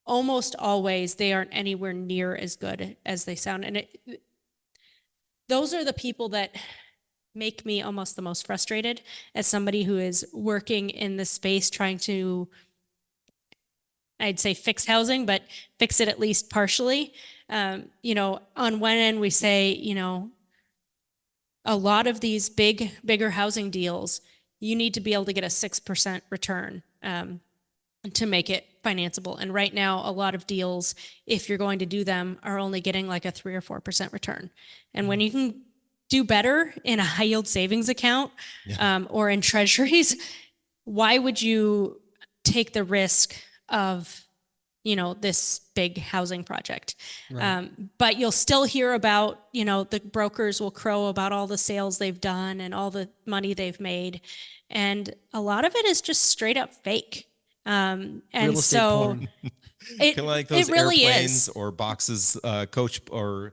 almost always they aren't anywhere near as good as they sound. And those are the people that make me almost the most frustrated as somebody who is working in the space trying to, I'd say, fix housing, but fix it at least partially. You know, on one end we say, you know, a lot of these bigger housing deals, you need to be able to get a 6% return to make it financeable. And right now, a lot of deals, if you're going to do them, are only getting like a 3 or 4% return. And when you can do better in a high yield savings account or in treasuries, why would you take the risk of, you know, this big housing project? Right. But you'll still hear about, you know, the brokers will crow about all the sales they've done and all the money they've made. And a lot of it is just straight up fake. And Real estate so porn. it, Kind of like those it really airplanes is. or boxes, Coach or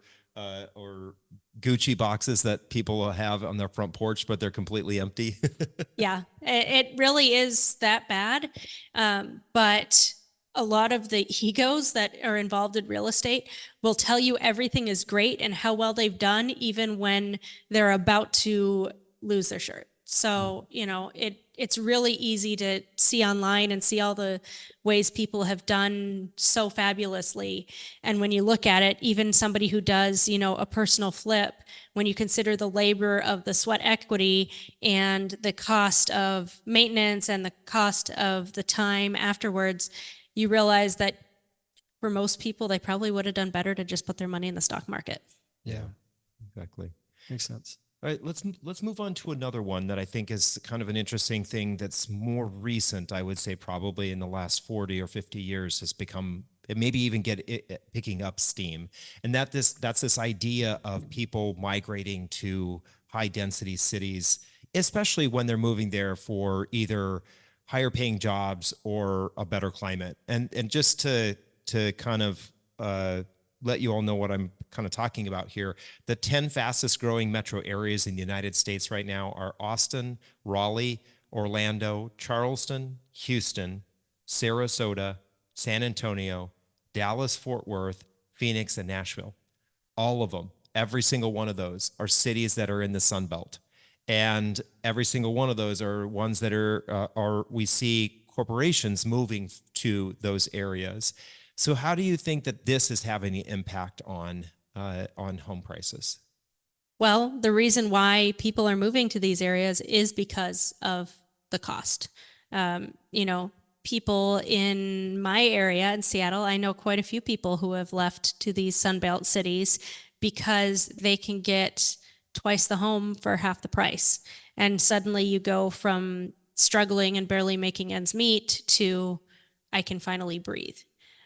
Gucci boxes that people have on their front porch, but they're completely empty. Yeah, it really is that bad. But a lot of the egos that are involved in real estate will tell you everything is great and how well they've done, even when they're about to lose their shirt. So, you know, it's really easy to see online and see all the ways people have done so fabulously. And when you look at it, even somebody who does, you know, a personal flip, when you consider the labor of the sweat equity and the cost of maintenance and the cost of the time afterwards, you realize that for most people, they probably would have done better to just put their money in the stock market. Yeah, exactly. Makes sense. All right, let's move on to another one that I think is kind of an interesting thing that's more recent. I would say probably in the last 40 or 50 years has become, maybe even picking up steam, and that's this idea of people migrating to high density cities, especially when they're moving there for either higher paying jobs or a better climate. And just to kind of let you all know what I'm kind of talking about here, the 10 fastest growing metro areas in the United States right now are Austin, Raleigh, Orlando, Charleston, Houston, Sarasota, San Antonio, Dallas, Fort Worth, Phoenix, and Nashville. All of them, every single one of those are cities that are in the Sun Belt. And every single one of those are ones that are we see corporations moving to those areas. So how do you think that this is having an impact on home prices? Well, the reason why people are moving to these areas is because of the cost. You know, people in my area in Seattle, I know quite a few people who have left to these Sunbelt cities because they can get twice the home for half the price. And suddenly you go from struggling and barely making ends meet to I can finally breathe.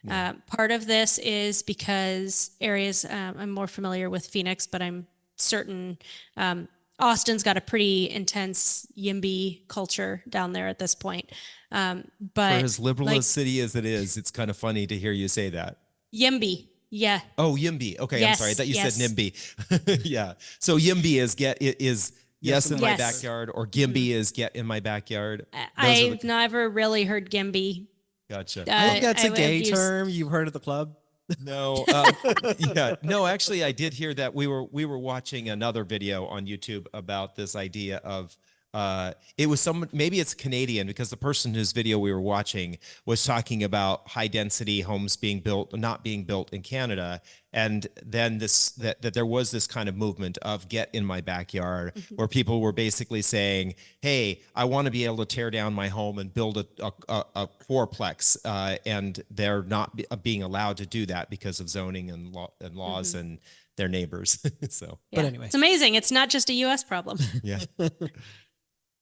Yeah. Part of this is because areas, I'm more familiar with Phoenix, but I'm certain Austin's got a pretty intense YIMBY culture down there at this point. But for as liberal a city as it is, it's kind of funny to hear you say that. YIMBY. Yeah. Oh, YIMBY. Okay, yes, I'm sorry. I thought you yes. said NIMBY. Yeah. So YIMBY is yes in my backyard, or GIMBY is get in my backyard. I've never really heard GIMBY. Gotcha. I think that's a gay term. You've heard of the club? No. Yeah. No, actually, I did hear that. We were watching another video on YouTube about this idea of it was maybe it's Canadian, because the person whose video we were watching was talking about high density homes not being built in Canada. And then that there was this kind of movement of get in my backyard, where people were basically saying, hey, I want to be able to tear down my home and build a fourplex. And they're not being allowed to do that because of zoning and laws and their neighbors. So, yeah. But anyway, it's amazing. It's not just a US problem. Yeah.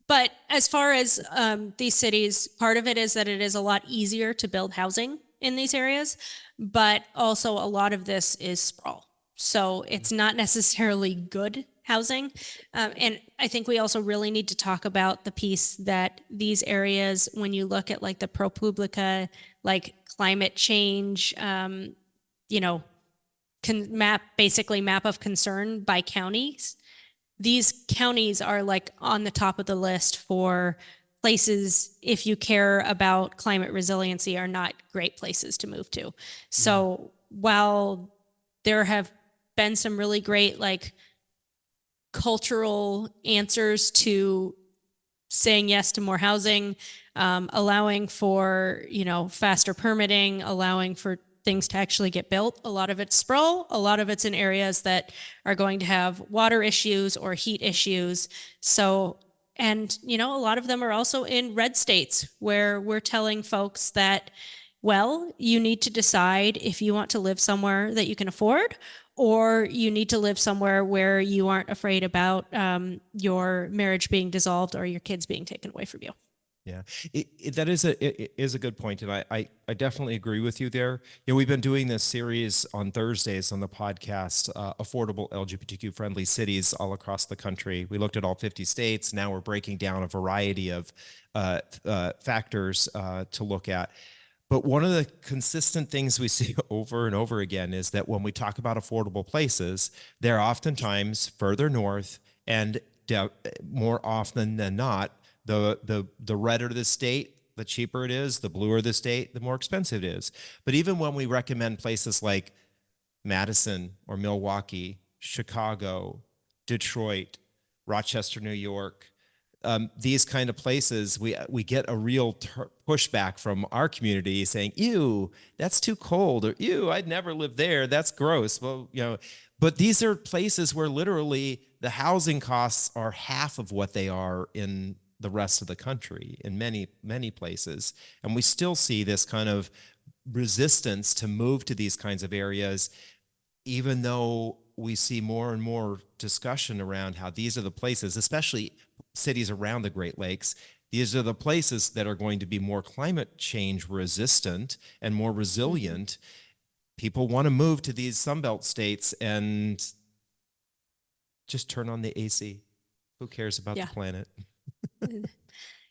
But as far as these cities, part of it is that it is a lot easier to build housing in these areas, but also a lot of this is sprawl. So it's not necessarily good housing. And I think we also really need to talk about the piece that these areas, when you look at like the ProPublica, like climate change, you know, map of concern by counties. These counties are like on the top of the list for places, if you care about climate resiliency, are not great places to move to. So while there have been some really great like cultural answers to saying yes to more housing, allowing for, you know, faster permitting, allowing for things to actually get built. A lot of it's sprawl. A lot of it's in areas that are going to have water issues or heat issues. So, and, you know, a lot of them are also in red states where we're telling folks that, well, you need to decide if you want to live somewhere that you can afford, or you need to live somewhere where you aren't afraid about your marriage being dissolved or your kids being taken away from you. Yeah, that is a good point, and I definitely agree with you there. You know, we've been doing this series on Thursdays on the podcast, affordable LGBTQ friendly cities all across the country. We looked at all 50 states. Now we're breaking down a variety of factors to look at. But one of the consistent things we see over and over again is that when we talk about affordable places, they're oftentimes further north, and more often than not, the redder the state, the cheaper it is, the bluer the state, the more expensive it is. But even when we recommend places like Madison or Milwaukee, Chicago, Detroit, Rochester, New York, these kind of places, we get a real pushback from our community saying, ew, that's too cold, or ew, I'd never live there, that's gross. Well, you know, but these are places where literally the housing costs are half of what they are in the rest of the country in many places. And we still see this kind of resistance to move to these kinds of areas, even though we see more and more discussion around how these are the places, especially cities around the Great Lakes, these are the places that are going to be more climate change resistant and more resilient. People want to move to these Sunbelt states and just turn on the AC. Who cares about the planet?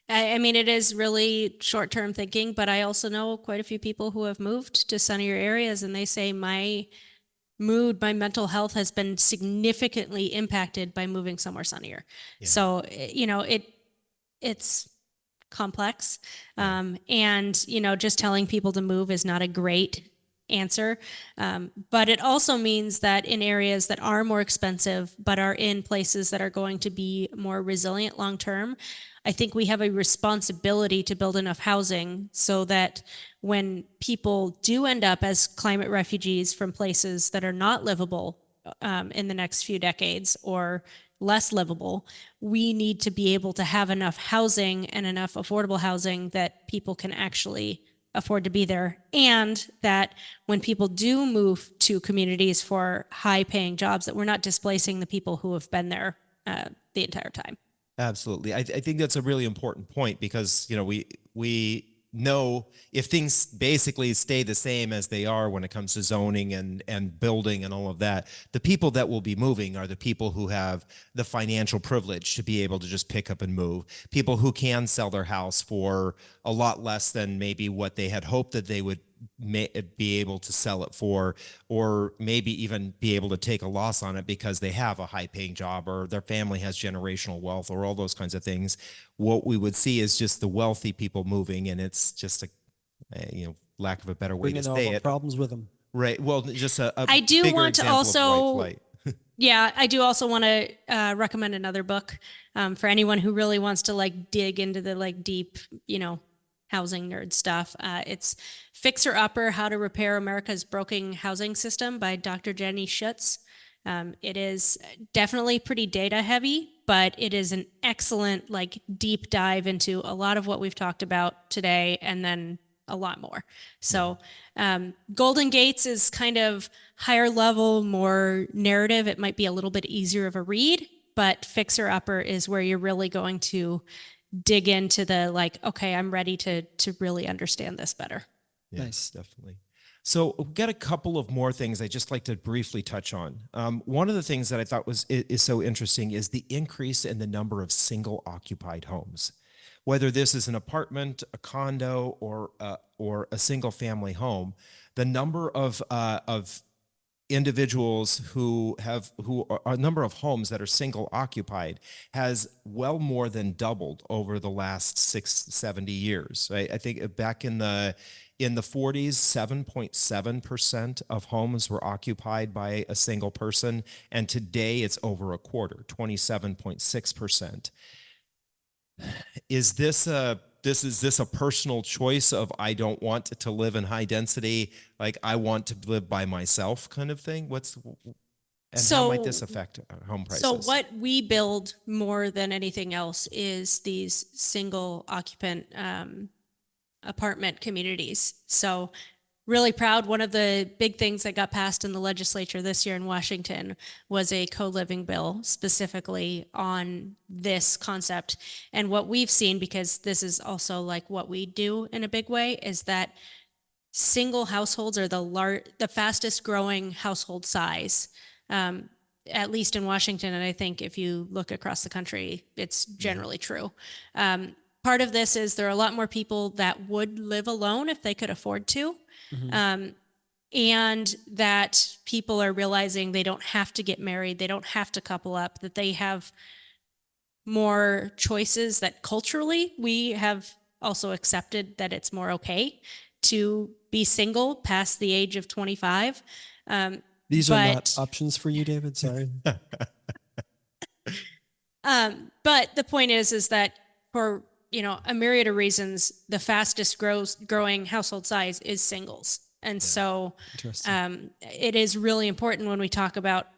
I mean, it is really short-term thinking, but I also know quite a few people who have moved to sunnier areas, and they say my mood, my mental health has been significantly impacted by moving somewhere sunnier. Yeah. So, you know, it's complex. Yeah. And, you know, just telling people to move is not a great answer. But it also means that in areas that are more expensive, but are in places that are going to be more resilient long-term, I think we have a responsibility to build enough housing so that when people do end up as climate refugees from places that are not livable in the next few decades or less livable, we need to be able to have enough housing and enough affordable housing that people can actually afford to be there, and that when people do move to communities for high-paying jobs, that we're not displacing the people who have been there the entire time. Absolutely. I think that's a really important point, because, you know, we know if things basically stay the same as they are when it comes to zoning and building and all of that, the people that will be moving are the people who have the financial privilege to be able to just pick up and move, people who can sell their house for a lot less than maybe what they had hoped that they would be able to sell it for, or maybe even be able to take a loss on it because they have a high-paying job or their family has generational wealth or all those kinds of things. What we would see is just the wealthy people moving, and it's just a you know, lack of a better way to say it, problems with them. Right. Well, just a I do bigger want to example also of white flight. Yeah, I do also want to recommend another book for anyone who really wants to like dig into the like deep, you know, housing nerd stuff. It's Fixer Upper: How to Repair America's Broken Housing System by Dr. Jenny Schutz. It is definitely pretty data heavy, but it is an excellent like deep dive into a lot of what we've talked about today, and then a lot more. So Golden Gates is kind of higher level, more narrative. It might be a little bit easier of a read, but Fixer Upper is where you're really going to dig into the like, okay, I'm ready to really understand this better. Yeah, Nice. definitely. So we've got a couple of more things I'd just like to briefly touch on. One of the things that I thought is so interesting is the increase in the number of single occupied homes. Whether this is an apartment, a condo, or a single family home, the number of individuals who are a number of homes that are single occupied has well more than doubled over the last 70 years. Right? I think back in the 40s, 7.7% of homes were occupied by a single person, and today it's over a quarter, 27.6%. Is this a personal choice of I don't want to live in high density, like I want to live by myself kind of thing? How might this affect home prices? So what we build more than anything else is these single occupant apartment communities. So really proud. One of the big things that got passed in the legislature this year in Washington was a co-living bill specifically on this concept. And what we've seen, because this is also like what we do in a big way, is that single households are the fastest growing household size, at least in Washington. And I think if you look across the country, it's generally true. Part of this is there are a lot more people that would live alone if they could afford to. And that people are realizing they don't have to get married, they don't have to couple up, that they have more choices, that culturally we have also accepted that it's more okay to be single past the age of 25. These are not But- options for you, David. Sorry. But the point is that for, a myriad of reasons, the fastest growing household size is singles. And so Interesting. it is really important when we talk about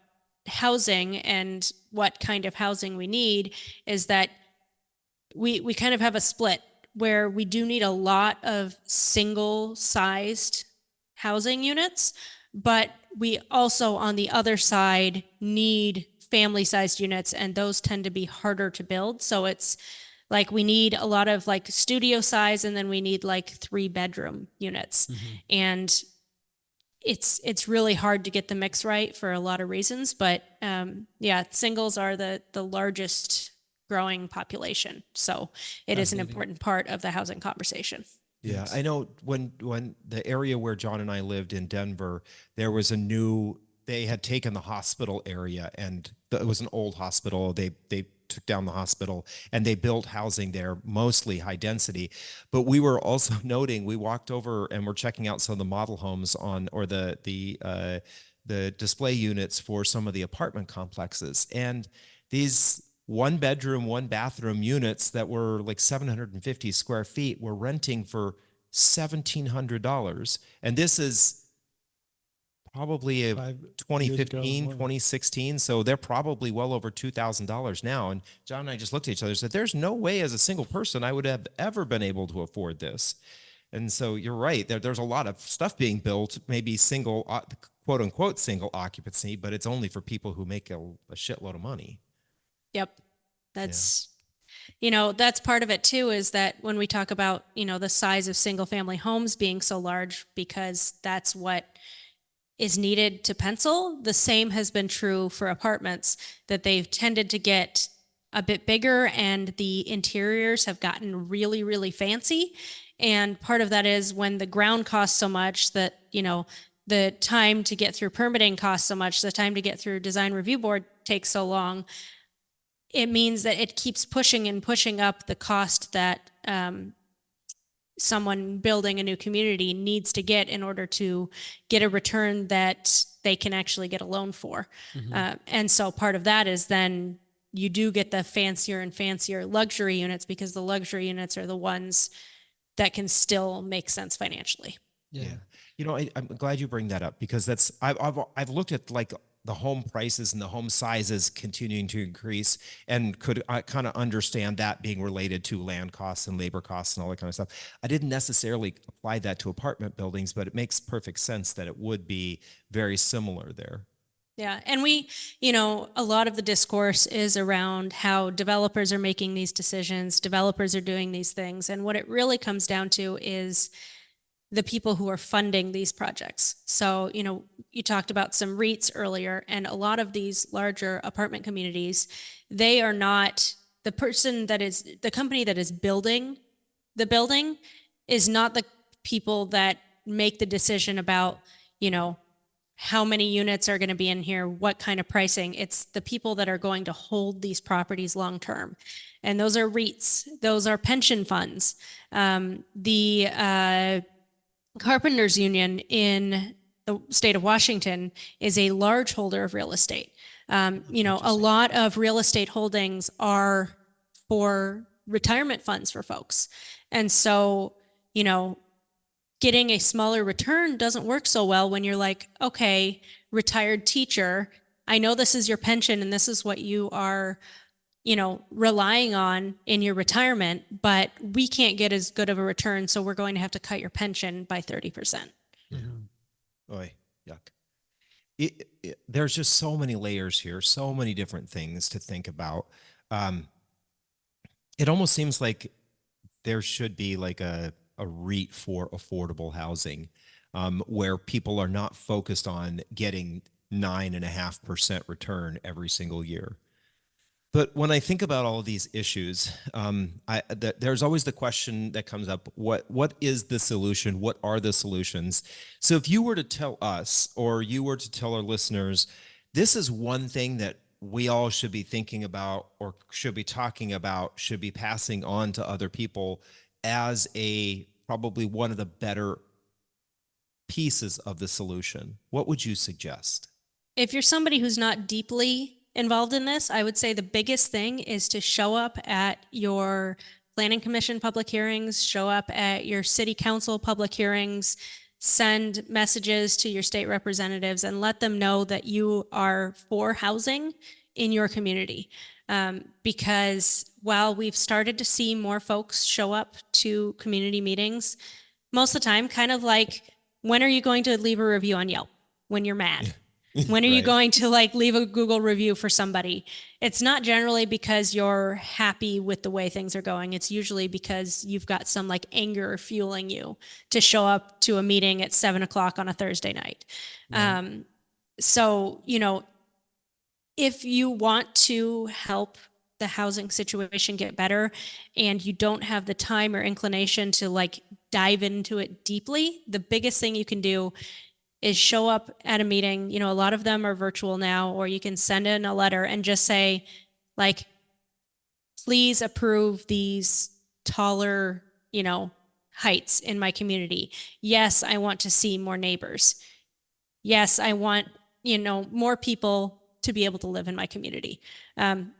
housing and what kind of housing we need, is that we kind of have a split where we do need a lot of single sized housing units, but we also on the other side need family sized units, and those tend to be harder to build. So it's like we need a lot of like studio size, and then we need like 3-bedroom units. And it's really hard to get the mix right for a lot of reasons, but yeah, singles are the largest growing population. So it is an important part of the housing conversation. Yeah, I know when the area where John and I lived in Denver, there was they had taken the hospital area, and it was an old hospital. They took down the hospital and they built housing there, mostly high density. But we were also noting, we walked over and we're checking out some of the model homes or the display units for some of the apartment complexes, and these 1-bedroom, 1-bathroom units that were like 750 square feet were renting for $1,700. And this is probably 2015, 2016. So they're probably well over $2,000 now. And John and I just looked at each other and said, there's no way as a single person I would have ever been able to afford this. And so you're right. There's a lot of stuff being built, maybe single, quote unquote, single occupancy, but it's only for people who make a shitload of money. Yep. That's part of it too, is that when we talk about, the size of single family homes being so large, because that's what is needed to pencil, the same has been true for apartments, that they've tended to get a bit bigger and the interiors have gotten really, really fancy. And part of that is when the ground costs so much that, the time to get through permitting costs so much, the time to get through design review board takes so long. It means that it keeps pushing and pushing up the cost that someone building a new community needs to get in order to get a return that they can actually get a loan for. And so part of that is then you do get the fancier and fancier luxury units, because the luxury units are the ones that can still make sense financially. Yeah. I'm glad you bring that up, because I've looked at like the home prices and the home sizes continuing to increase, and could kind of understand that being related to land costs and labor costs and all that kind of stuff. I didn't necessarily apply that to apartment buildings, but it makes perfect sense that it would be very similar there. Yeah. And a lot of the discourse is around how developers are making these decisions, developers are doing these things. And what it really comes down to is the people who are funding these projects. So, you talked about some REITs earlier, and a lot of these larger apartment communities, they are not the company that is building the building is not the people that make the decision about, how many units are going to be in here, what kind of pricing. It's the people that are going to hold these properties long term. And those are REITs, those are pension funds. The Carpenters Union in the state of Washington is a large holder of real estate. A lot of real estate holdings are for retirement funds for folks. And so, getting a smaller return doesn't work so well when you're like, okay, retired teacher, I know this is your pension and this is what you are, relying on in your retirement, but we can't get as good of a return, so we're going to have to cut your pension by 30%. Oy, yuck. There's just so many layers here, so many different things to think about. It almost seems like there should be like a REIT for affordable housing, where people are not focused on getting 9.5% return every single year. But when I think about all of these issues, there's always the question that comes up: what is the solution? What are the solutions? So if you were to tell us, or you were to tell our listeners, this is one thing that we all should be thinking about, or should be talking about, should be passing on to other people as probably one of the better pieces of the solution, what would you suggest? If you're somebody who's not deeply involved in this, I would say the biggest thing is to show up at your planning commission public hearings, show up at your city council public hearings, send messages to your state representatives and let them know that you are for housing in your community. Because while we've started to see more folks show up to community meetings, most of the time, kind of like, when are you going to leave a review on Yelp? When you're mad. When are you going to leave a Google review for somebody? It's not generally because you're happy with the way things are going. It's usually because you've got some anger fueling you to show up to a meeting at 7:00 on a Thursday night. Right. So, if you want to help the housing situation get better and you don't have the time or inclination to dive into it deeply, the biggest thing you can do is show up at a meeting. A lot of them are virtual now, or you can send in a letter and just say, please approve these taller, heights in my community. Yes, I want to see more neighbors. Yes, I want, more people to be able to live in my community.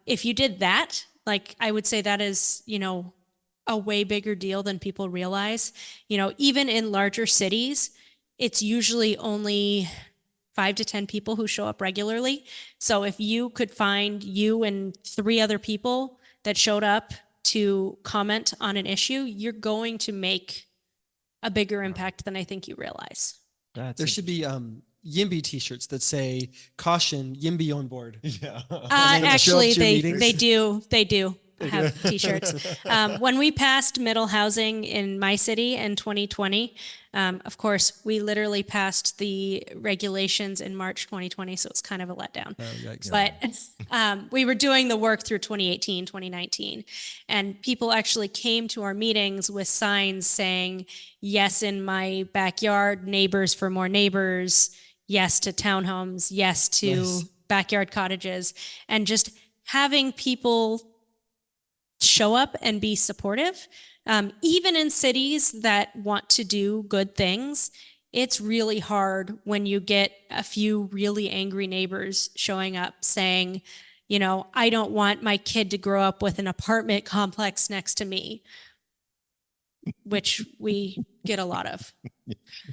If you did that, I would say that is, a way bigger deal than people realize. Even in larger cities, it's usually only 5 to 10 people who show up regularly. So if you could find you and 3 other people that showed up to comment on an issue, you're going to make a bigger impact than I think you realize. There should be NIMBY t-shirts that say, caution, NIMBY on board. Yeah. Actually, they do have t-shirts. When we passed middle housing in my city in 2020, of course, we literally passed the regulations in March 2020, so it's kind of a letdown. Oh, yikes. But we were doing the work through 2018, 2019, and people actually came to our meetings with signs saying, yes, in my backyard, neighbors for more neighbors, yes to townhomes, yes to backyard cottages, and just having people show up and be supportive. Even in cities that want to do good things, it's really hard when you get a few really angry neighbors showing up saying, I don't want my kid to grow up with an apartment complex next to me, which we get a lot of.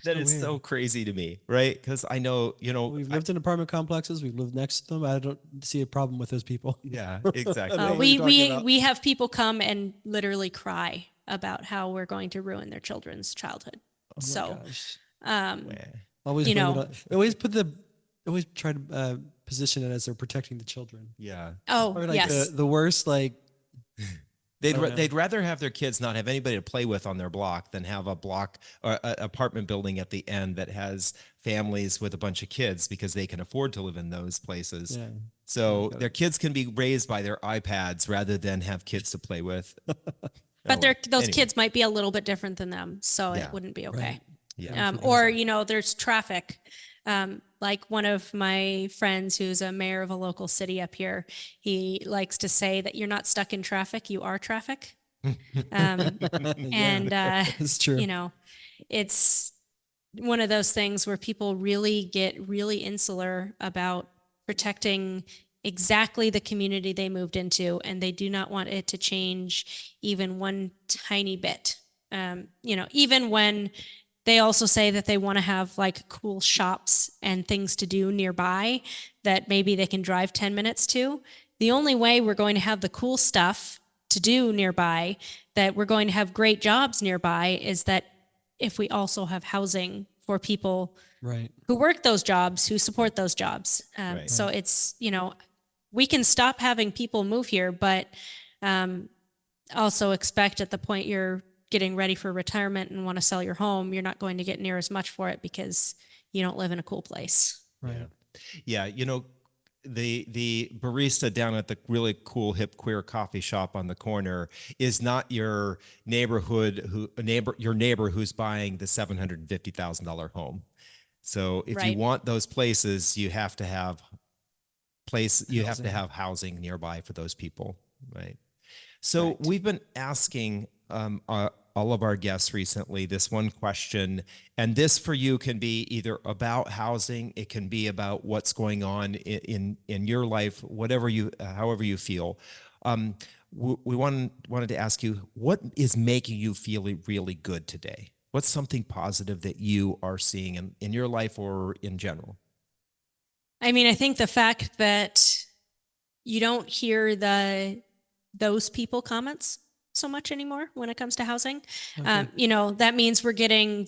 That is so crazy to me, right? Because I know, we've lived in apartment complexes. We've lived next to them. I don't see a problem with those people. Yeah, exactly. We have people come and literally cry about how we're going to ruin their children's childhood. Oh so, always, always try to position it as they're protecting the children. Yeah. Oh, yes. The worst, They'd rather have their kids not have anybody to play with on their block than have a block or a apartment building at the end that has families with a bunch of kids because they can afford to live in those places. Yeah. So their kids can be raised by their iPads rather than have kids to play with. But those anyway. kids might be a little bit different than them, so Yeah. it wouldn't be okay. Right. Yeah. Or, there's traffic. Like one of my friends who's a mayor of a local city up here, he likes to say that you're not stuck in traffic, you are traffic. And, It's true. it's one of those things where people really get really insular about protecting exactly the community they moved into, and they do not want it to change even one tiny bit. Even when they also say that they want to have like cool shops and things to do nearby that maybe they can drive 10 minutes to. The only way we're going to have the cool stuff to do nearby, that we're going to have great jobs nearby, is that if we also have housing for people Right. who work those jobs, who support those jobs. Right. So it's, we can stop having people move here, but also expect at the point you're getting ready for retirement and want to sell your home, you're not going to get near as much for it because you don't live in a cool place. Right. Yeah. The barista down at the really cool hip queer coffee shop on the corner is not your neighbor who's buying the $750,000 home. So if Right. you want those places, you have to have housing nearby for those people, right? So Right. we've been asking all of our guests recently this one question, and this for you can be either about housing, it can be about what's going on in your life, however you feel. We wanted to ask you, what is making you feel really good today? What's something positive that you are seeing in your life or in general? I mean, I think the fact that you don't hear those people comments so much anymore when it comes to housing. Okay. That means we're getting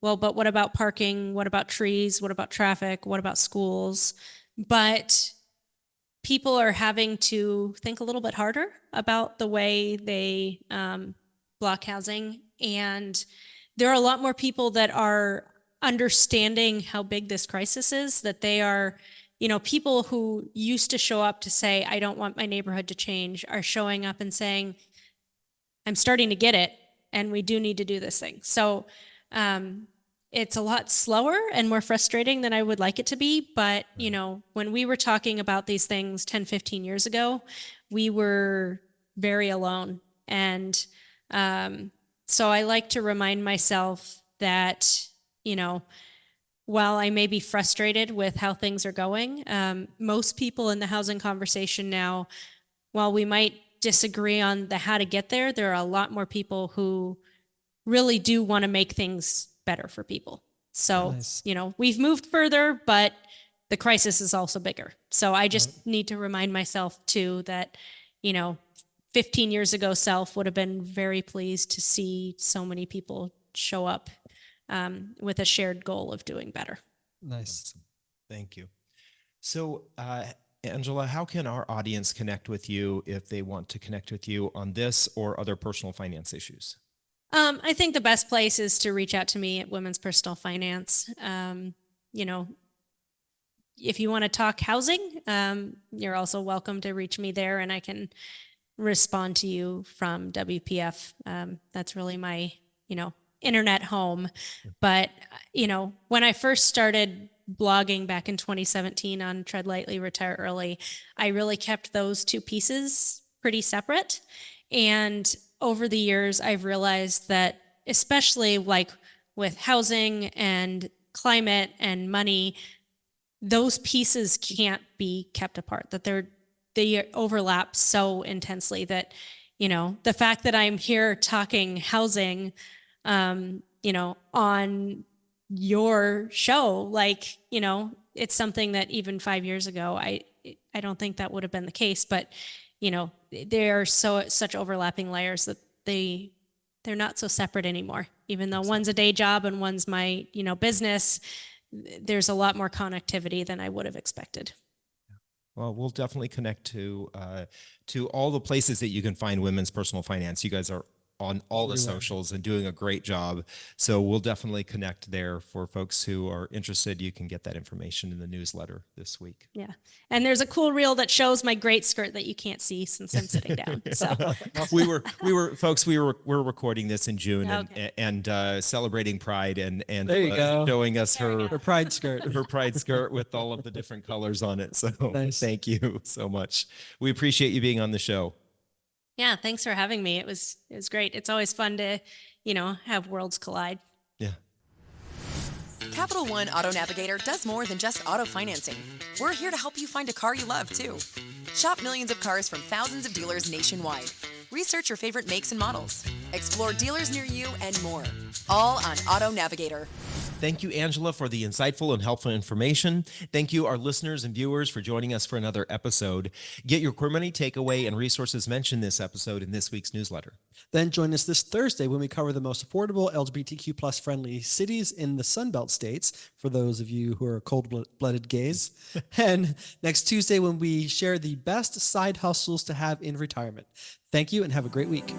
but what about parking? What about trees? What about traffic? What about schools? But people are having to think a little bit harder about the way they block housing. And there are a lot more people that are understanding how big this crisis is, that they are, people who used to show up to say, I don't want my neighborhood to change, are showing up and saying, I'm starting to get it, and we do need to do this thing. So it's a lot slower and more frustrating than I would like it to be. But, when we were talking about these things 10, 15 years ago, we were very alone. And so I like to remind myself that, while I may be frustrated with how things are going, most people in the housing conversation now, while we might disagree on the how to get there, there are a lot more people who really do want to make things better for people. So, Nice. We've moved further, but the crisis is also bigger. So I just need to remind myself too that, 15 years ago, self would have been very pleased to see so many people show up with a shared goal of doing better. Nice. Thank you. So, Angela, how can our audience connect with you if they want to connect with you on this or other personal finance issues? I think the best place is to reach out to me at Women's Personal Finance. If you want to talk housing, you're also welcome to reach me there, and I can respond to you from WPF. That's really my, internet home. But, when I first started blogging back in 2017 on Tread Lightly, Retire Early, I really kept those two pieces pretty separate. And over the years, I've realized that, especially like with housing and climate and money, those pieces can't be kept apart, that they overlap so intensely that, the fact that I'm here talking housing, on your show, it's something that even 5 years ago, I don't think that would have been the case, but there are such overlapping layers that they're not so separate anymore. Even though one's a day job and one's my, business, there's a lot more connectivity than I would have expected. Well, we'll definitely connect to all the places that you can find Women's Personal Finance. You guys are on all the socials and doing a great job. So we'll definitely connect there for folks who are interested. You can get that information in the newsletter this week. Yeah. And there's a cool reel that shows my great skirt that you can't see since I'm sitting down. So we're recording this in June Okay. and celebrating Pride and There you go. showing us her Pride skirt. her Pride skirt with all of the different colors on it. So Nice. thank you so much. We appreciate you being on the show. yeah, thanks for having me. It was great. It's always fun to, have worlds collide. Yeah. Capital One Auto Navigator does more than just auto financing. We're here to help you find a car you love, too. Shop millions of cars from thousands of dealers nationwide. Research your favorite makes and models. Explore dealers near you and more. All on Auto Navigator. Thank you, Angela, for the insightful and helpful information. Thank you, our listeners and viewers, for joining us for another episode. Get your Queer Money takeaway and resources mentioned this episode in this week's newsletter. Then join us this Thursday when we cover the most affordable LGBTQ plus friendly cities in the Sunbelt states, for those of you who are cold-blooded gays. And next Tuesday when we share the best side hustles to have in retirement. Thank you and have a great week.